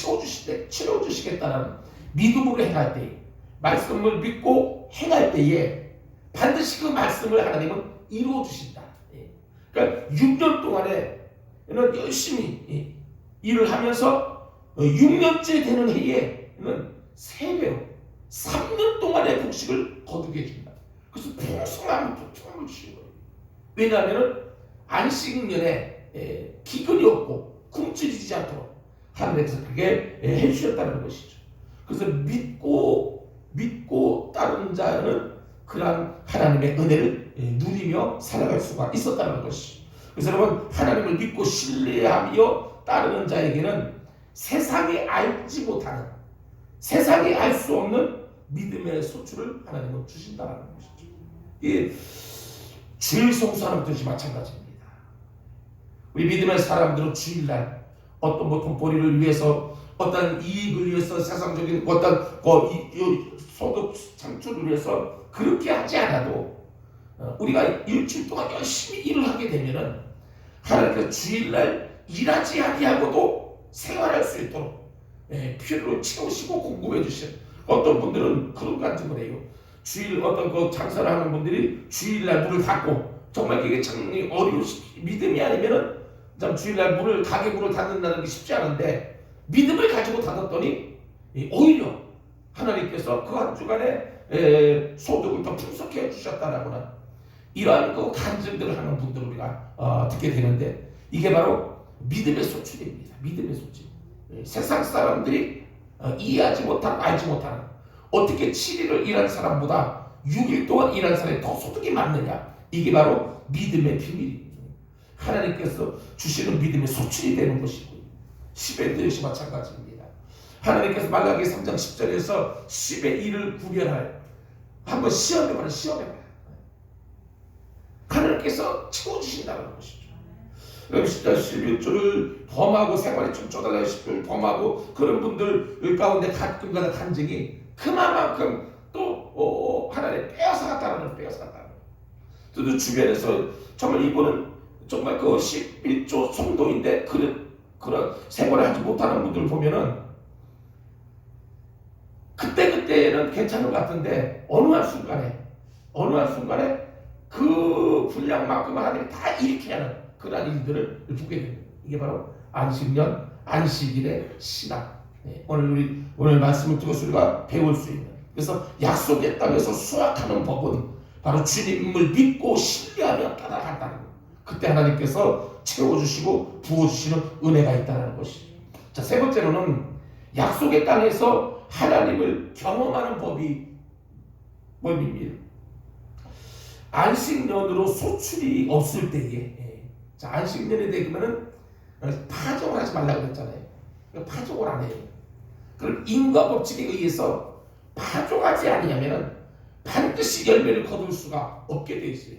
채워주시겠다는 믿음으로 행할 때, 말씀을 믿고 행할 때에 반드시 그 말씀을 하나님은 이루어 주신다. 그러니까 6년 동안에는 열심히 일을 하면서 6년째 되는 해에는 3배로 3년 동안의 곡식을 거두게 해준다. 그래서 풍성한 풍성을 주신 거예요. 왜냐하면 안식년에 기근이 없고 굶주리지 않도록 하나님께서 그게 해주셨다는 것이죠. 그래서 믿고 따르는 자는 그러한 하나님의 은혜를 누리며 살아갈 수가 있었다는 것이죠. 그래서 여러분 하나님을 믿고 신뢰하며 따르는 자에게는 세상이 알지 못하는, 세상이 알 수 없는 믿음의 소출을 하나님은 주신다는 것이죠. 이 주일 성수하는 것도 마찬가지입니다. 우리 믿음의 사람들은 주일날 어떤 돈벌이를 위해서, 어떤 이익을 위해서, 세상적인 어떤 소득 창출을 위해서 그렇게 하지 않아도 우리가 일주일 동안 열심히 일을 하게 되면은 하나님께서 주일날 일하지 아니하고도 생활할 수 있도록 필요를 채우시고 공급해 주셔요. 어떤 분들은 그런 간증을 해요. 주일 어떤 그 장사를 하는 분들이 주일날 문을 닫고, 정말 그게 참 어려운 믿음이 아니면은 참 주일날 가게 문을 닫는다는 게 쉽지 않은데 믿음을 가지고 닫았더니 오히려 하나님께서 그 한 주간에 소득을 더 풍성케 해주셨다라고는 이러한 그 간증들을 하는 분들을 우리가 듣게 되는데, 이게 바로 믿음의 소출입니다. 믿음의 소출. 세상 사람들이 이해하지 못하고 알지 못하는, 어떻게 7일을 일한 사람보다 6일 동안 일한 사람이 더 소득이 많느냐, 이게 바로 믿음의 비밀입니다. 하나님께서 주시는 믿음의 소출이 되는 것이고요. 10의 역시 마찬가지입니다. 하나님께서 말라기 3장 10절에서 10의 1을 구별할, 한번 시험해봐라. 하나님께서 채워주신다는 것이죠. 10절 11절을 범하고 생활에 좀 쪼달려 10절 범하고 그런 분들 가운데 가끔가다 간증이 그만큼 또 하나님 빼앗아갔다는 또 주변에서 정말 이분은 정말 그 11조 성도인데 그런 생활을 하지 못하는 분들을 보면은 그때는 괜찮은 것 같은데 어느 한 순간에 그 분량만큼 하나님이 다 일으키게 하는 그런 일들을 보게 됩니다. 이게 바로 안식년, 안식일의 신앙. 오늘 말씀을 통해서 우리가 배울 수 있는, 그래서 약속의 땅에서 수확하는 법은 바로 주님을 믿고 신뢰하며 따라간다는 것. 그때 하나님께서 채워주시고 부어주시는 은혜가 있다는 것이죠. 자, 세 번째로는 약속의 땅에서 하나님을 경험하는 법이 법입니다. 안식년으로 소출이 없을 때에, 자, 안식년이 되면은 파종을 하지 말라고 그랬잖아요. 파종을 안 해요. 그럼 인과 법칙에 의해서 파종하지 않으면은 반드시 열매를 거둘 수가 없게 돼 있어요.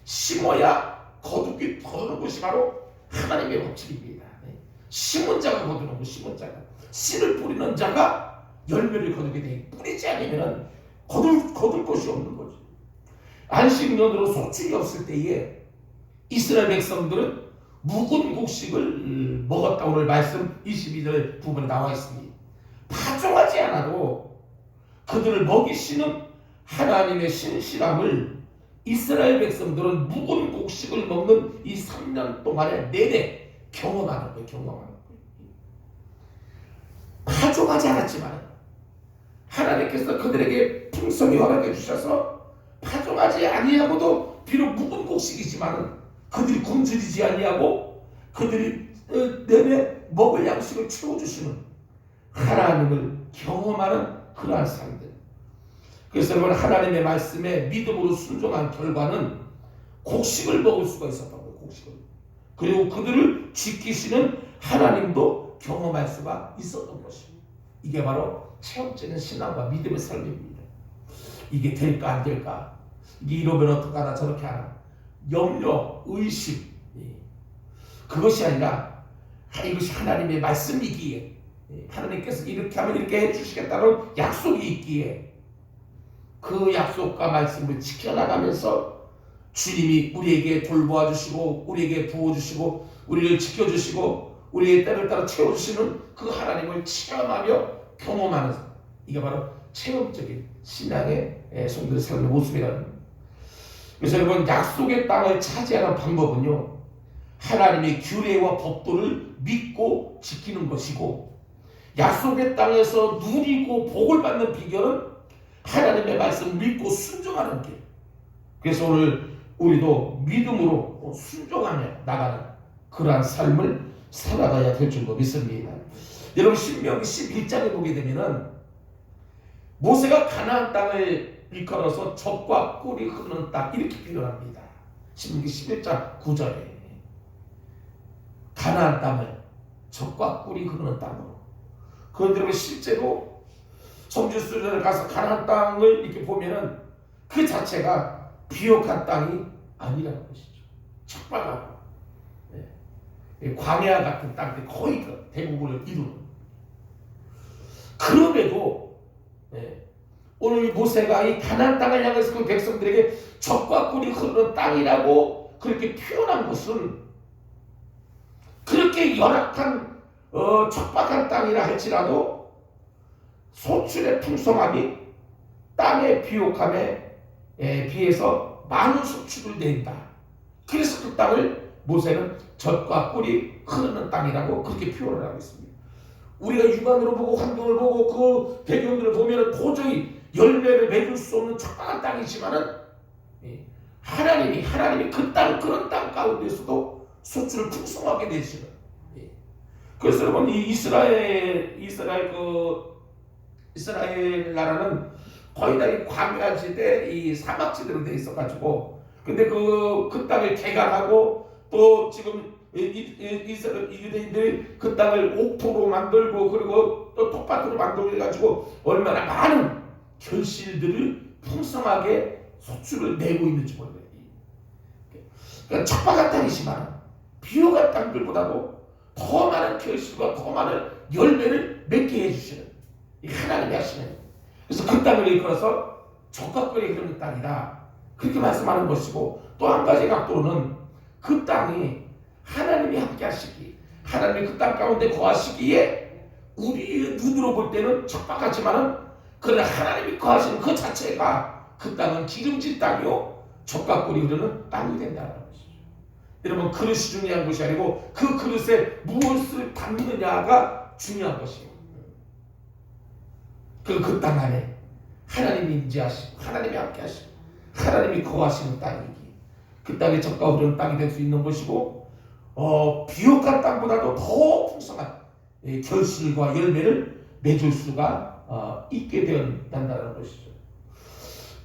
심어야 거두는 것이 바로 하나님의 법칙입니다. 심은 자가 거두는 것, 심은 자가. 씨를 뿌리는 자가 열매를 거두게 돼. 뿌리지 않으면 거둘 것이 없는 거죠. 안식년으로 소출이 없을 때에 이스라엘 백성들은 묵은 곡식을 먹었다. 오늘 말씀 22절 부분에 나와 있습니다. 파종하지 않아도 그들을 먹이시는 하나님의 신실함을 이스라엘 백성들은 묵은 곡식을 먹는 이 3년 동안에 내내 경험하는 거예요. 파종하지 않았지만 하나님께서 그들에게 풍성히 허락해 주셔서 파종하지 아니하고도 비록 묵은 곡식이지만 그들이 굶주리지 아니하고 그들이 내내 먹을 양식을 채워주시는 하나님을 경험하는 그러한 삶들. 그래서 여러분, 하나님의 말씀에 믿음으로 순종한 결과는 곡식을 먹을 수가 있었던 거예요. 곡식을. 그리고 그들을 지키시는 하나님도 경험할 수가 있었던 것입니다. 이게 바로 체험적인 신앙과 믿음의 삶입니다. 이게 될까 안 될까, 이게 이러면 어떡하나 저렇게 하나, 염려, 의심, 그것이 아니라 이것이 하나님의 말씀이기에, 하나님께서 이렇게 하면 이렇게 해주시겠다는 약속이 있기에 그 약속과 말씀을 지켜나가면서 주님이 우리에게 돌보아 주시고 우리에게 부어주시고 우리를 지켜주시고 우리의 때를 따라 채워주시는 그 하나님을 체험하며 경험하는, 이게 바로 체험적인 신앙의 성도의 삶의 모습이라는 겁니다. 그래서 여러분, 약속의 땅을 차지하는 방법은요, 하나님의 규례와 법도를 믿고 지키는 것이고, 약속의 땅에서 누리고 복을 받는 비결은 하나님의 말씀을 믿고 순종하는 길. 그래서 오늘 우리도 믿음으로 순종하며 나가는 그러한 삶을 살아가야 될 줄로 믿습니다. 여러분, 신명기 11장에 보게 되면은 모세가 가나안 땅을 일컬어서 젖과 꿀이 흐르는 땅, 이렇게 표현합니다. 신명기 11장 9절에 가나안 땅을 젖과 꿀이 흐르는 땅으로. 그런데 여러분, 실제로 성지순례를 가서 가나안 땅을 이렇게 보면은 그 자체가 비옥한 땅이 아니라는 것이죠. 척박하고 광야 같은 땅들이 거의 그 대부분을 이루는. 그럼에도 오늘 모세가 이 가나안 땅을 향해서 그 백성들에게 젖과 꿀이 흐르는 땅이라고 그렇게 표현한 것은, 그렇게 열악한 척박한 땅이라 할지라도 소출의 풍성함이 땅의 비옥함에 비해서 많은 소출을 낸다. 그래서 그 땅을 모세는 젖과 꿀이 흐르는 땅이라고 그렇게 표현을 하고 있습니다. 우리가 육안으로 보고 환경을 보고 그 배경들을 보면 도저히 열매를 맺을 수 없는 척박한 땅이지만은 하나님이 그 땅, 그런 땅 가운데서도 소출을 풍성하게 내시는. 그래서 여러분, 이 이스라엘 나라는 거의 다 이 광야지대, 이 사막지대로 돼 있어가지고, 근데 그 땅을 개간하고 또 지금 이스라엘 유대인들이 그 땅을 옥토로 만들고 그리고 또 텃밭으로 만들고 해가지고 얼마나 많은 결실들을 풍성하게 소출을 내고 있는지 몰라요. 그러니까 척박한 땅이지만 비옥한 땅들보다도 더 많은 결실과 더 많은 열매를 맺게 해주시는 이 하나님이 하시는. 그래서 그 땅을 일컬어서 젖과 꿀이 흐르는 땅이다, 그렇게 말씀하는 것이고, 또 한 가지 각도로는 그 땅이 하나님이 함께 하시기, 하나님이 그 땅 가운데 거하시기에 우리의 눈으로 볼 때는 척박하지만은 그러나 하나님이 거하시는 그 자체가 그 땅은 기름진 땅이요 젖과 꿀이 흐르는 땅이 된다는 것이죠. 여러분, 그릇이 중요한 것이 아니고 그 그릇에 무엇을 담느냐가 중요한 것이에요. 그 땅 안에 하나님이 임재하시고 하나님이 함께 하시고 하나님이 거하시는 땅이기, 그 땅이 젖과 흐르는 땅이 될 수 있는 것이고, 비옥한 땅보다도 더 풍성한 결실과 열매를 맺을 수가 있게 된다는 것이죠.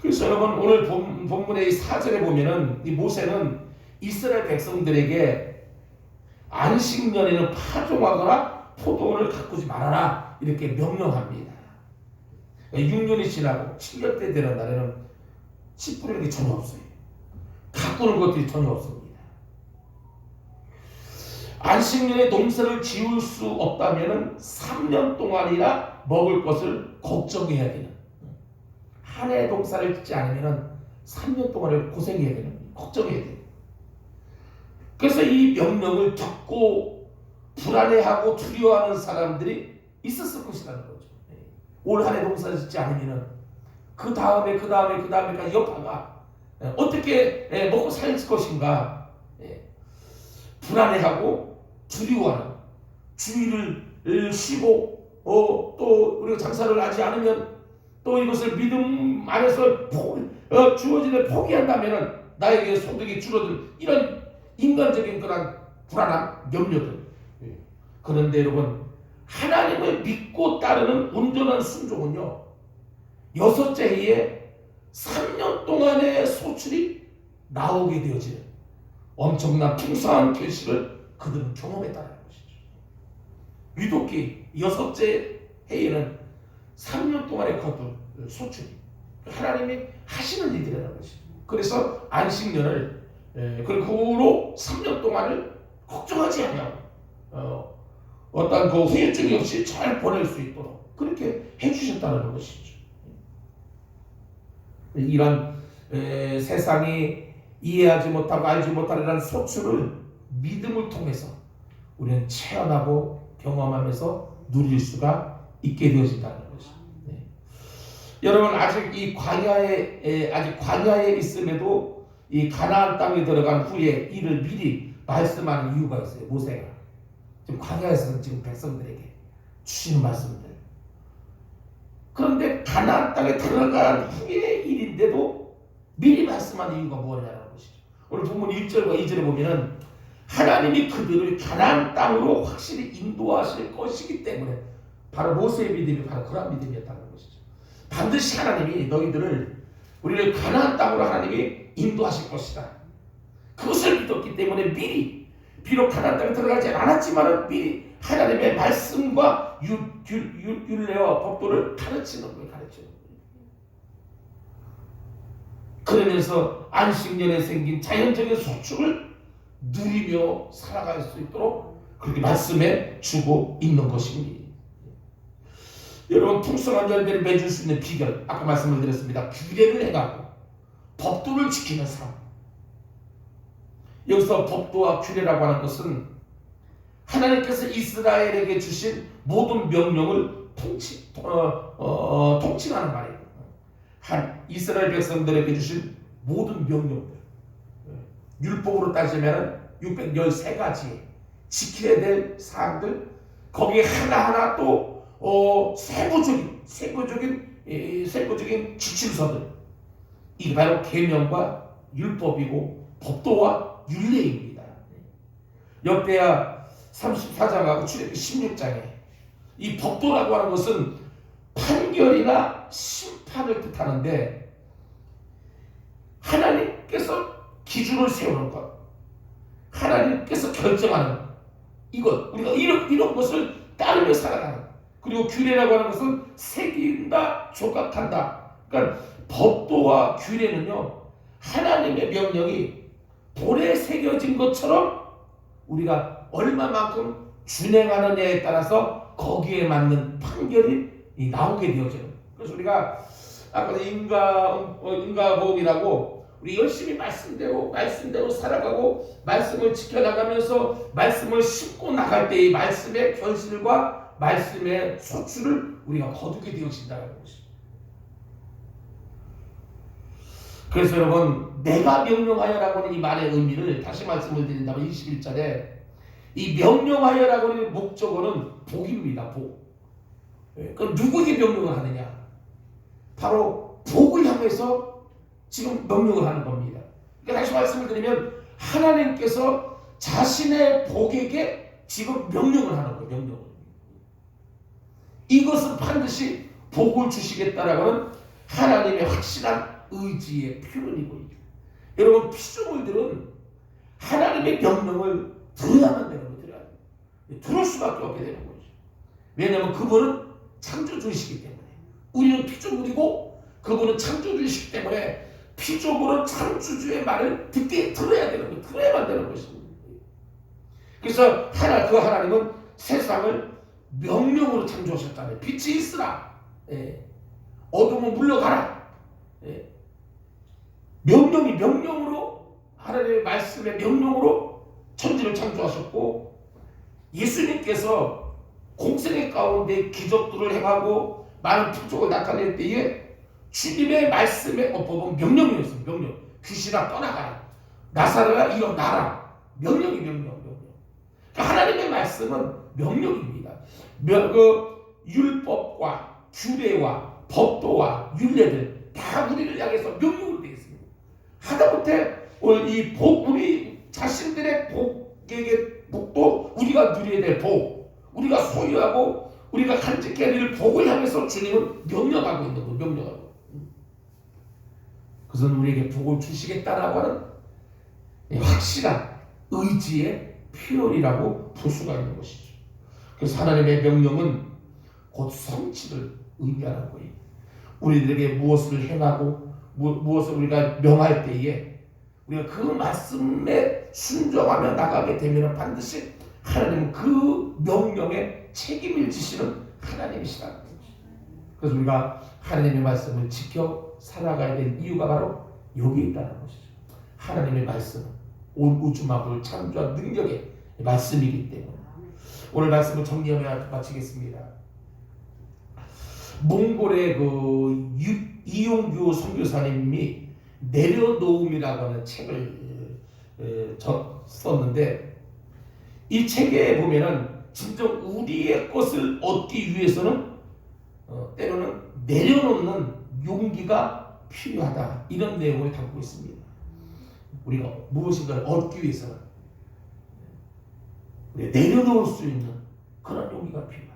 그래서 여러분 오늘 본문의 이 4절에 보면은 이 모세는 이스라엘 백성들에게 안식년에는 파종하거나 포도원을 가꾸지 말아라 이렇게 명령합니다. 6년이 지나고 7년째 되는 날에는 씨 뿌리는 게 전혀 없어요. 가꾸는 것들이 전혀 없습니다. 안식년에 농사를 지을 수 없다면 3년 동안이나 먹을 것을 걱정해야 되는, 한 해 농사를 짓지 않으면 3년 동안을 고생해야 되는, 걱정해야 되는. 그래서 이 명령을 듣고 불안해하고 두려워하는 사람들이 있었을 것이라는 거죠. 올 한 해 농사를 짓지 않으면 그 다음에까지 여파가 어떻게 먹고 살 것인가 불안해하고 두려워하는, 주의를 쉬고 또 우리가 장사를 하지 않으면 또 이것을 믿음 안에서 주어지는 포기한다면 나에게 소득이 줄어들, 이런 인간적인 그런 불안한 염려들. 그런데 여러분 하나님을 믿고 따르는 온전한 순종은요 6째 해에 3년 동안의 소출이 나오게 되어지는 엄청난 풍성한 결실을 그들은 경험했다는 것이죠. 유독히 6째 해에는 3년 동안의 거둘 소출이 하나님이 하시는 일이라는 것이죠. 그래서 안식년을 그리고 그 후로 3년 동안을 걱정하지 않냐고 어떤 그 후유증이 없이 잘 보낼 수 있도록 그렇게 해주셨다는 것이죠. 이런 세상이 이해하지 못하고 알지 못하는 소출을 믿음을 통해서 우리는 체험하고 경험하면서 누릴 수가 있게 되어진다는 것이죠. 여러분 아직 이 광야에 있음에도 이 가나안 땅에 들어간 후에 이를 미리 말씀하는 이유가 있어요. 모세가 지금 광야에서 지금 백성들에게 주시는 말씀들. 그런데 가나안 땅에 들어간 후의 일인데도 미리 말씀하는 이유가 뭐냐는 것이죠. 오늘 본문 1절과 2절에 보면은 하나님이 그들을 가나안 땅으로 확실히 인도하실 것이기 때문에 바로 모세의 믿음이 바로 그런 믿음이었다는 것이죠. 반드시 하나님이 우리를 가나안 땅으로 하나님이 인도하실 것이다. 그것을 믿었기 때문에 미리, 비록 가나안 땅에 들어가지 않았지만 미리 하나님의 말씀과 율례와 법도를 가르치는 거예요. 그러면서 안식년에 생긴 자연적인 소축을 누리며 살아갈 수 있도록 그렇게 말씀해 주고 있는 것입니다. 여러분 풍성한 열매를 맺을 수 있는 비결, 아까 말씀을 드렸습니다. 규례를 행하고 법도를 지키는 삶. 여기서 법도와 규례라고 하는 것은 하나님께서 이스라엘에게 주신 모든 명령을 통칭하는 말이에요. 이스라엘 백성들에게 주신 모든 명령들, 율법으로 따지면 613가지 지켜야 될 사항들, 거기에 하나하나 또 세부적인 지침서들, 이게 바로 계명과 율법이고 법도와 율례입니다. 역대하 34장하고 출애굽기 16장에 이 법도라고 하는 것은 판결이나 심판을 뜻하는데 하나님께서 기준을 세우는 것, 하나님께서 결정하는 이것, 우리가 이런 것을 따르며 살아가는. 그리고 규례라고 하는 것은 새긴다, 조각한다. 그러니까 법도와 규례는요 하나님의 명령이 돌에 새겨진 것처럼 우리가 얼마만큼 준행하느냐에 따라서 거기에 맞는 판결이 나오게 되어져요. 그래서 우리가 아까 인가복이라고 우리 열심히 말씀대로 살아가고 말씀을 지켜나가면서 말씀을 심고 나갈 때 이 말씀의 결실과 말씀의 소출을 우리가 거두게 되어진다는 것입니다. 그래서 여러분 내가 명령하여라고 하는 이 말의 의미를 다시 말씀을 드린다면 21절에 이 명령하여라고 하는 목적어는 복입니다. 복. 그럼 누구에게 명령을 하느냐? 바로 복을 향해서 지금 명령을 하는 겁니다. 그러니까 다시 말씀을 드리면 하나님께서 자신의 복에게 지금 명령을 하는 거예요. 명령을. 이것은 반드시 복을 주시겠다라고 하는 하나님의 확실한 의지의 표현이고, 여러분 피조물들은 하나님의 명령을 들어야만 되는 거예요. 들어야 돼요. 들을 수밖에 없게 되는 거죠. 왜냐하면 그분은 창조주이시기 때문에. 우리는 피조물이고 그분은 창조주이시기 때문에 피조물은 창조주의 말을 들어야 되는 거예요. 들어야만 되는 것입니다. 그래서 그 하나님은 세상을 명령으로 창조하셨잖아요. 빛이 있으라. 어둠은 물러가라. 명령으로 하나님의 말씀의 명령으로 천지를 창조하셨고, 예수님께서 공생의 가운데 기적들을 행하고 많은 표적을 나타낼 때에 주님의 말씀의 법은 명령이었어요. 명령. 귀신아 떠나가라. 나사로야 일어나라. 명령. 그러니까 하나님의 말씀은 명령입니다. 율법과 규례와 법도와 율례들 다 우리를 향해서 명령으로 되어 있습니다. 하다못해 이 복, 우리 자신들의 복도 우리가 누려야 될 복, 우리가 소유하고 우리가 간직해야 될 복을 향해서 주님은 명령하고 있는 거예요. 명령하고. 그것은 우리에게 복을 주시겠다라고 하는 확실한 의지의 표현이라고 볼 수가 있는 것이죠. 그래서 하나님의 명령은 곧 성취를 의미하는 거예요. 우리들에게 무엇을 행하고 무엇을 우리가 명할 때에 우리가 그 말씀에 순종하며 나가게 되면 반드시 하나님은 그 명령에 책임을 지시는 하나님이시라는 거죠. 그래서 우리가 하나님의 말씀을 지켜 살아가야 될 이유가 바로 여기에 있다는 것이죠. 하나님의 말씀은 온 우주만을 창조한 능력의 말씀이기 때문에. 오늘 말씀을 정리하며 마치겠습니다. 몽골의 이용규 선교사님이 내려놓음이라고 하는 책을 썼는데, 이 책에 보면은 진정 우리의 것을 얻기 위해서는 때로는 내려놓는 용기가 필요하다, 이런 내용을 담고 있습니다. 우리가 무엇인가를 얻기 위해서는 내려놓을 수 있는 그런 용기가 필요하다.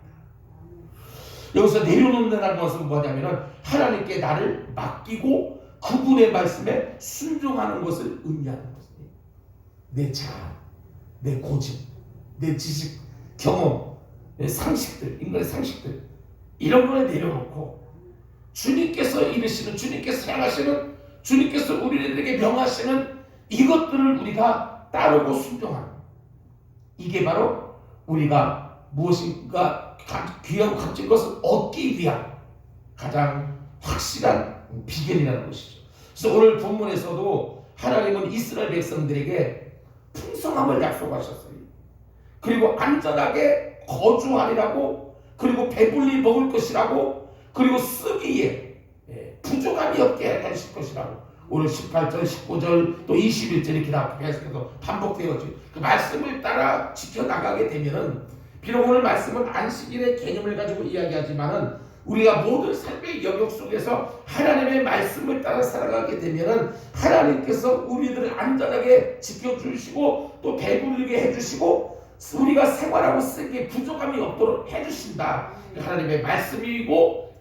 여기서 내려놓는다는 것은 뭐냐면은 하나님께 나를 맡기고 그분의 말씀에 순종하는 것을 의미하는 것입니다. 내 자아, 내 고집, 내 지식, 경험, 내 상식들, 인간의 상식들, 이런 거를 내려놓고 주님께서 이르시는, 주님께서 향하시는, 주님께서 우리들에게 명하시는 이것들을 우리가 따르고 순종하는, 이게 바로 우리가 무엇인가 귀하고 값진 것을 얻기 위한 가장 확실한 비결이라는 것이죠. 그래서 오늘 본문에서도 하나님은 이스라엘 백성들에게 풍성함을 약속하셨어요. 그리고 안전하게 거주하리라고, 그리고 배불리 먹을 것이라고, 그리고 쓰기에 부족함이 없게 하실 것이라고. 오늘 18절, 19절, 또 21절 이렇게 다 계속해서 반복되어져. 그 말씀을 따라 지켜나가게 되면은, 비록 오늘 말씀은 안식일의 개념을 가지고 이야기하지만은 우리가 모든 삶의 영역 속에서 하나님의 말씀을 따라 살아가게 되면은 하나님께서 우리들을 안전하게 지켜주시고 또 배불리게 해주시고 우리가 생활하고 쓰기에 부족함이 없도록 해주신다. 하나님의 말씀이고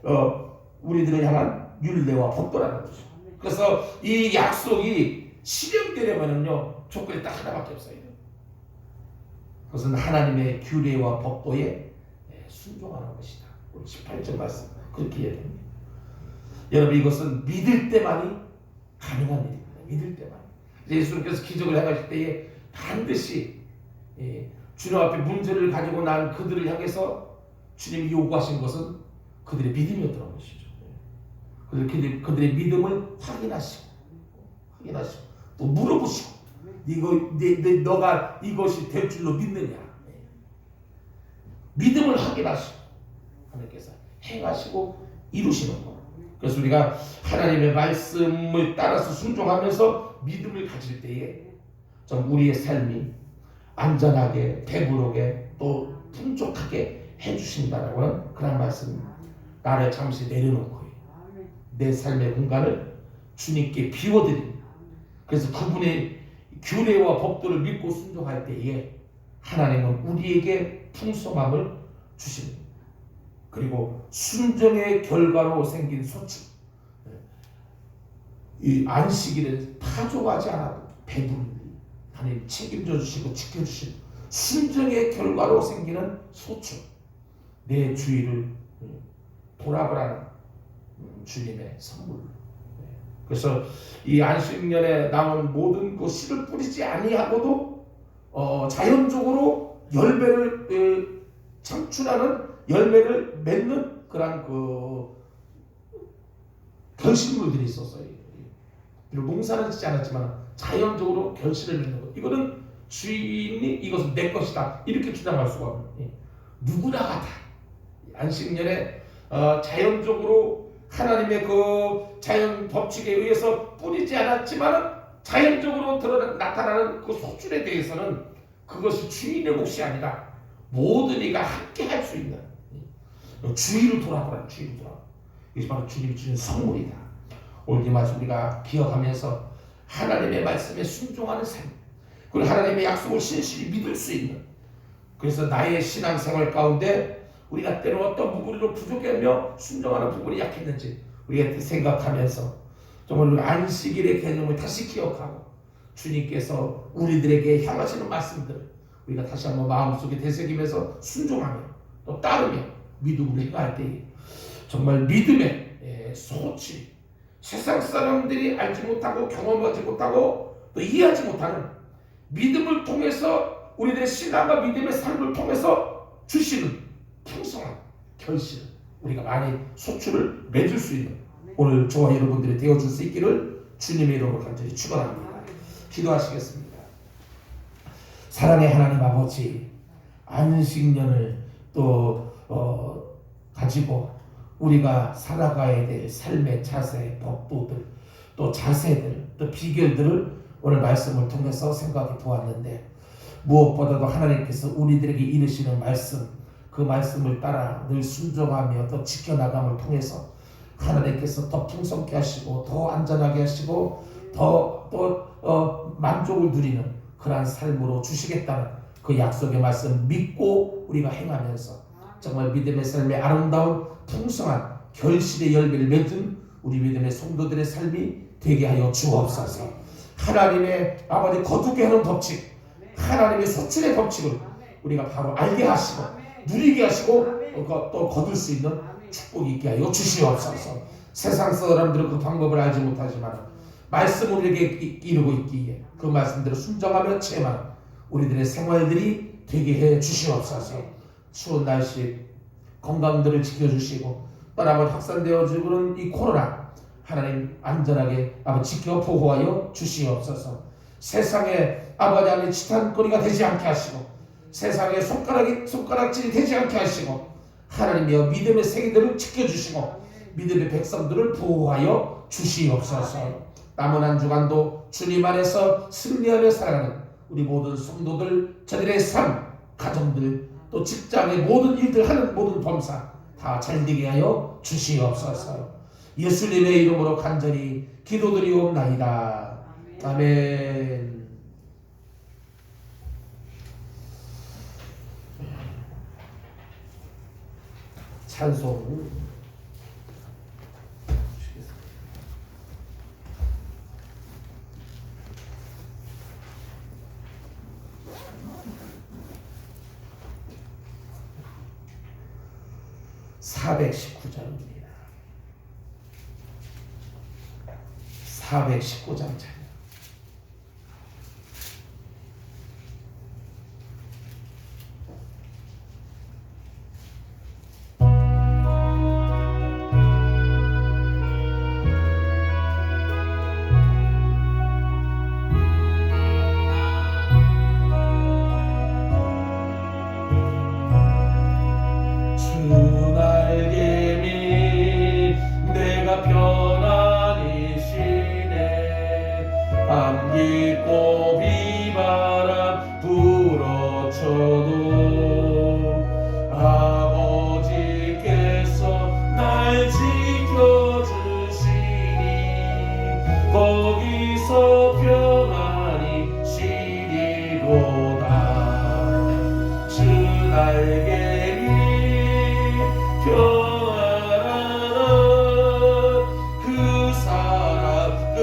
우리들을 향한 율례와 법도라는 거죠. 그래서 이 약속이 실현되려면은요, 조건이 딱 하나밖에 없어요. 그것은 하나님의 규례와 법도에 순종하는 것이다. 18절 말씀 그렇게 이야기합니다. 여러분, 이것은 믿을 때만이 가능한 일입니다. 믿을 때만. 예수님께서 기적을 행하실 때에 반드시 주님 앞에 문제를 가지고 난 그들을 향해서 주님이 요구하신 것은 그들의 믿음이었던 것이죠. 그들의 믿음을 확인하시고 또 물어보시고, 너가 이것이 될 줄로 믿느냐. 믿음을 확인하시고 하나님께서 행하시고 이루시는 것. 그래서 우리가 하나님의 말씀을 따라서 순종하면서 믿음을 가질 때에 좀 우리의 삶이 안전하게, 배부르게, 또 풍족하게 해주신다라고 하는 그런 말씀입니다. 나를 잠시 내려놓고 내 삶의 공간을 주님께 비워드립니다. 그래서 그분의 규례와 법도를 믿고 순종할 때에 하나님은 우리에게 풍성함을 주십니다. 그리고 순종의 결과로 생긴 소축, 이 안식일에 타족하지 않아도 배부른 하나님 책임져 주시고 지켜주시고 순종의 결과로 생기는 소출, 내 주의를 돌아보라는 주님의 선물. 그래서 이 안식년에 남은 모든 그 씨를 뿌리지 아니하고도 자연적으로 열매를 창출하는, 열매를 맺는 그런 그 결실물들이 있었어요. 비록 농사는 짓지 않았지만 자연적으로 결실을 맺는 것. 이거는 주인이 이것은 내 것이다 이렇게 주장할 수가 없는. 누구나가 다 안식년에 자연적으로 하나님의 그 자연 법칙에 의해서 뿌리지 않았지만 자연적으로 나타나는 그 소출에 대해서는 그것이 주인의 몫이 아니라 모든 이가 함께 할 수 있는 주의를 돌아보라. 주의를 돌아보라. 이것이 바로 주님이 주는 선물이다. 오늘 이 말씀 우리가 기억하면서 하나님의 말씀에 순종하는 삶, 그리고 하나님의 약속을 신실히 믿을 수 있는, 그래서 나의 신앙생활 가운데 우리가 때로 어떤 부분으로 부족하며 순종하는 부분이 약했는지 우리가 생각하면서 정말 안식일의 개념을 다시 기억하고 주님께서 우리들에게 향하시는 말씀들을 우리가 다시 한번 마음속에 되새기면서 순종하며 또 따르며 믿음으로 행할 때에 정말 믿음의 소치, 세상 사람들이 알지 못하고 경험하지 못하고 또 이해하지 못하는 믿음을 통해서 우리들의 신앙과 믿음의 삶을 통해서 주시는 풍성한 결실을 우리가 많이 소출을 맺을 수 있는 오늘 저와 여러분들이 되어줄 수 있기를 주님의 이름으로 간절히 축원합니다. 기도하시겠습니다. 사랑의 하나님 아버지, 안식년을 또 가지고 우리가 살아가야 될 삶의 자세, 법도들, 또 자세들, 또 비결들을 오늘 말씀을 통해서 생각해 보았는데, 무엇보다도 하나님께서 우리들에게 이르시는 말씀, 그 말씀을 따라 늘 순종하며 또 지켜나감을 통해서 하나님께서 더 풍성케 하시고 더 안전하게 하시고 더 만족을 누리는 그러한 삶으로 주시겠다는 그 약속의 말씀 믿고 우리가 행하면서 정말 믿음의 삶의 아름다운 풍성한 결실의 열매를 맺은 우리 믿음의 성도들의 삶이 되게 하여 주옵소서. 하나님의 아버지 거두게 하는 법칙, 하나님의 소출의 법칙을 우리가 바로 알게 하시고 누리게 하시고 또 거둘 수 있는 축복이 있게 하여 주시옵소서. 세상 사람들은 그 방법을 알지 못하지만 말씀을 우리에게 이루고 있기에 그 말씀대로 순종하며 체험하는 우리들의 생활들이 되게 해 주시옵소서. 추운 날씨 건강들을 지켜주시고 또한 확산되어지고는 이 코로나 하나님 안전하게 아버지 지켜 보호하여 주시옵소서. 세상에 아버지 안에 치탄거리가 되지 않게 하시고 세상에 손가락질이 되지 않게 하시고 하나님이여 믿음의 세계들을 지켜주시고 믿음의 백성들을 보호하여 주시옵소서. 남은 한 주간도 주님 안에서 승리하며 살아가는 우리 모든 성도들, 저들의 삶, 가정들, 또 직장의 모든 일들 하는 모든 범사 다 잘되게 하여 주시옵소서. 예수님의 이름으로 간절히 기도드리옵나이다. 아멘. 찬송 419장입니다. 419장 찬양. 깊고 비바람 불어쳐도 아버지께서 날 지켜주시니 거기서 평안히 쉬리로다. 주 날개니 평안하다. 그 사랑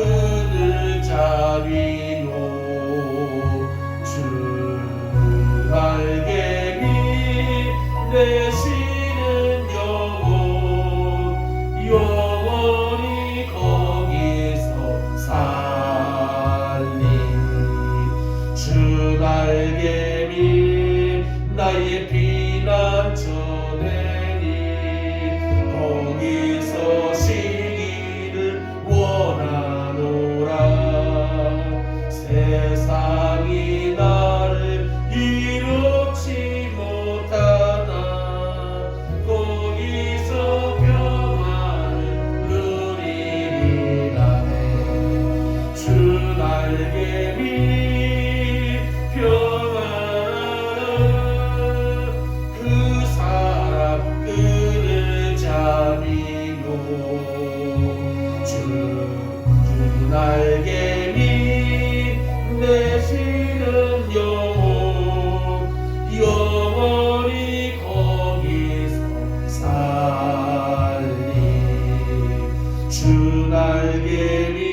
주 날개니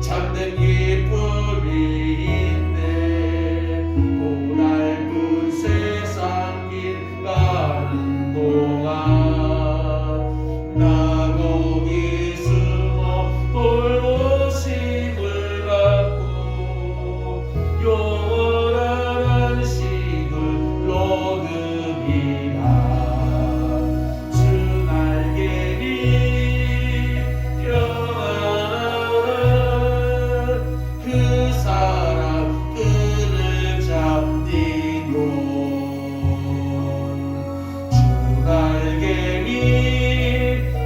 참된 기쁨이 있네. 고달픈 세상 길 가는 동안 나 거기 숨어 돌보심을 받고 영원한 안식을 얻으리라. 주 날개니 평안한 그 사람 끈을 잡디고 주 날개니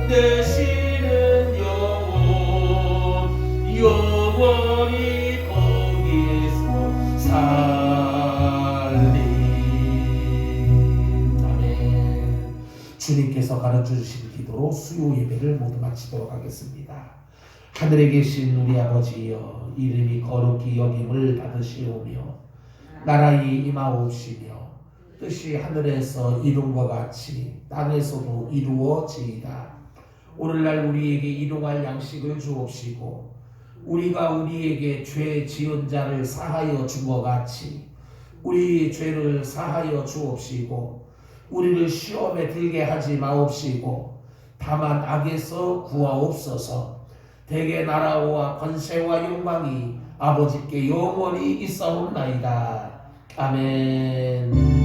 되시는 영원히 거기에서 살리. 아멘. 주님께서 가르쳐 주신 기도로 수요 예배를 모두 마치도록 하겠습니다. 하늘에 계신 우리 아버지여, 이름이 거룩히 여김을 받으시오며 나라의 임하옵시며 뜻이 하늘에서 이룬과 같이 땅에서도 이루어지이다. 오늘날 우리에게 일용할 양식을 주옵시고 우리가 우리에게 죄 지은 자를 사하여 준 것 같이 우리 죄를 사하여 주옵시고 우리를 시험에 들게 하지 마옵시고 다만 악에서 구하옵소서. 대개 나라와 권세와 영광이 아버지께 영원히 있사옵나이다. 아멘.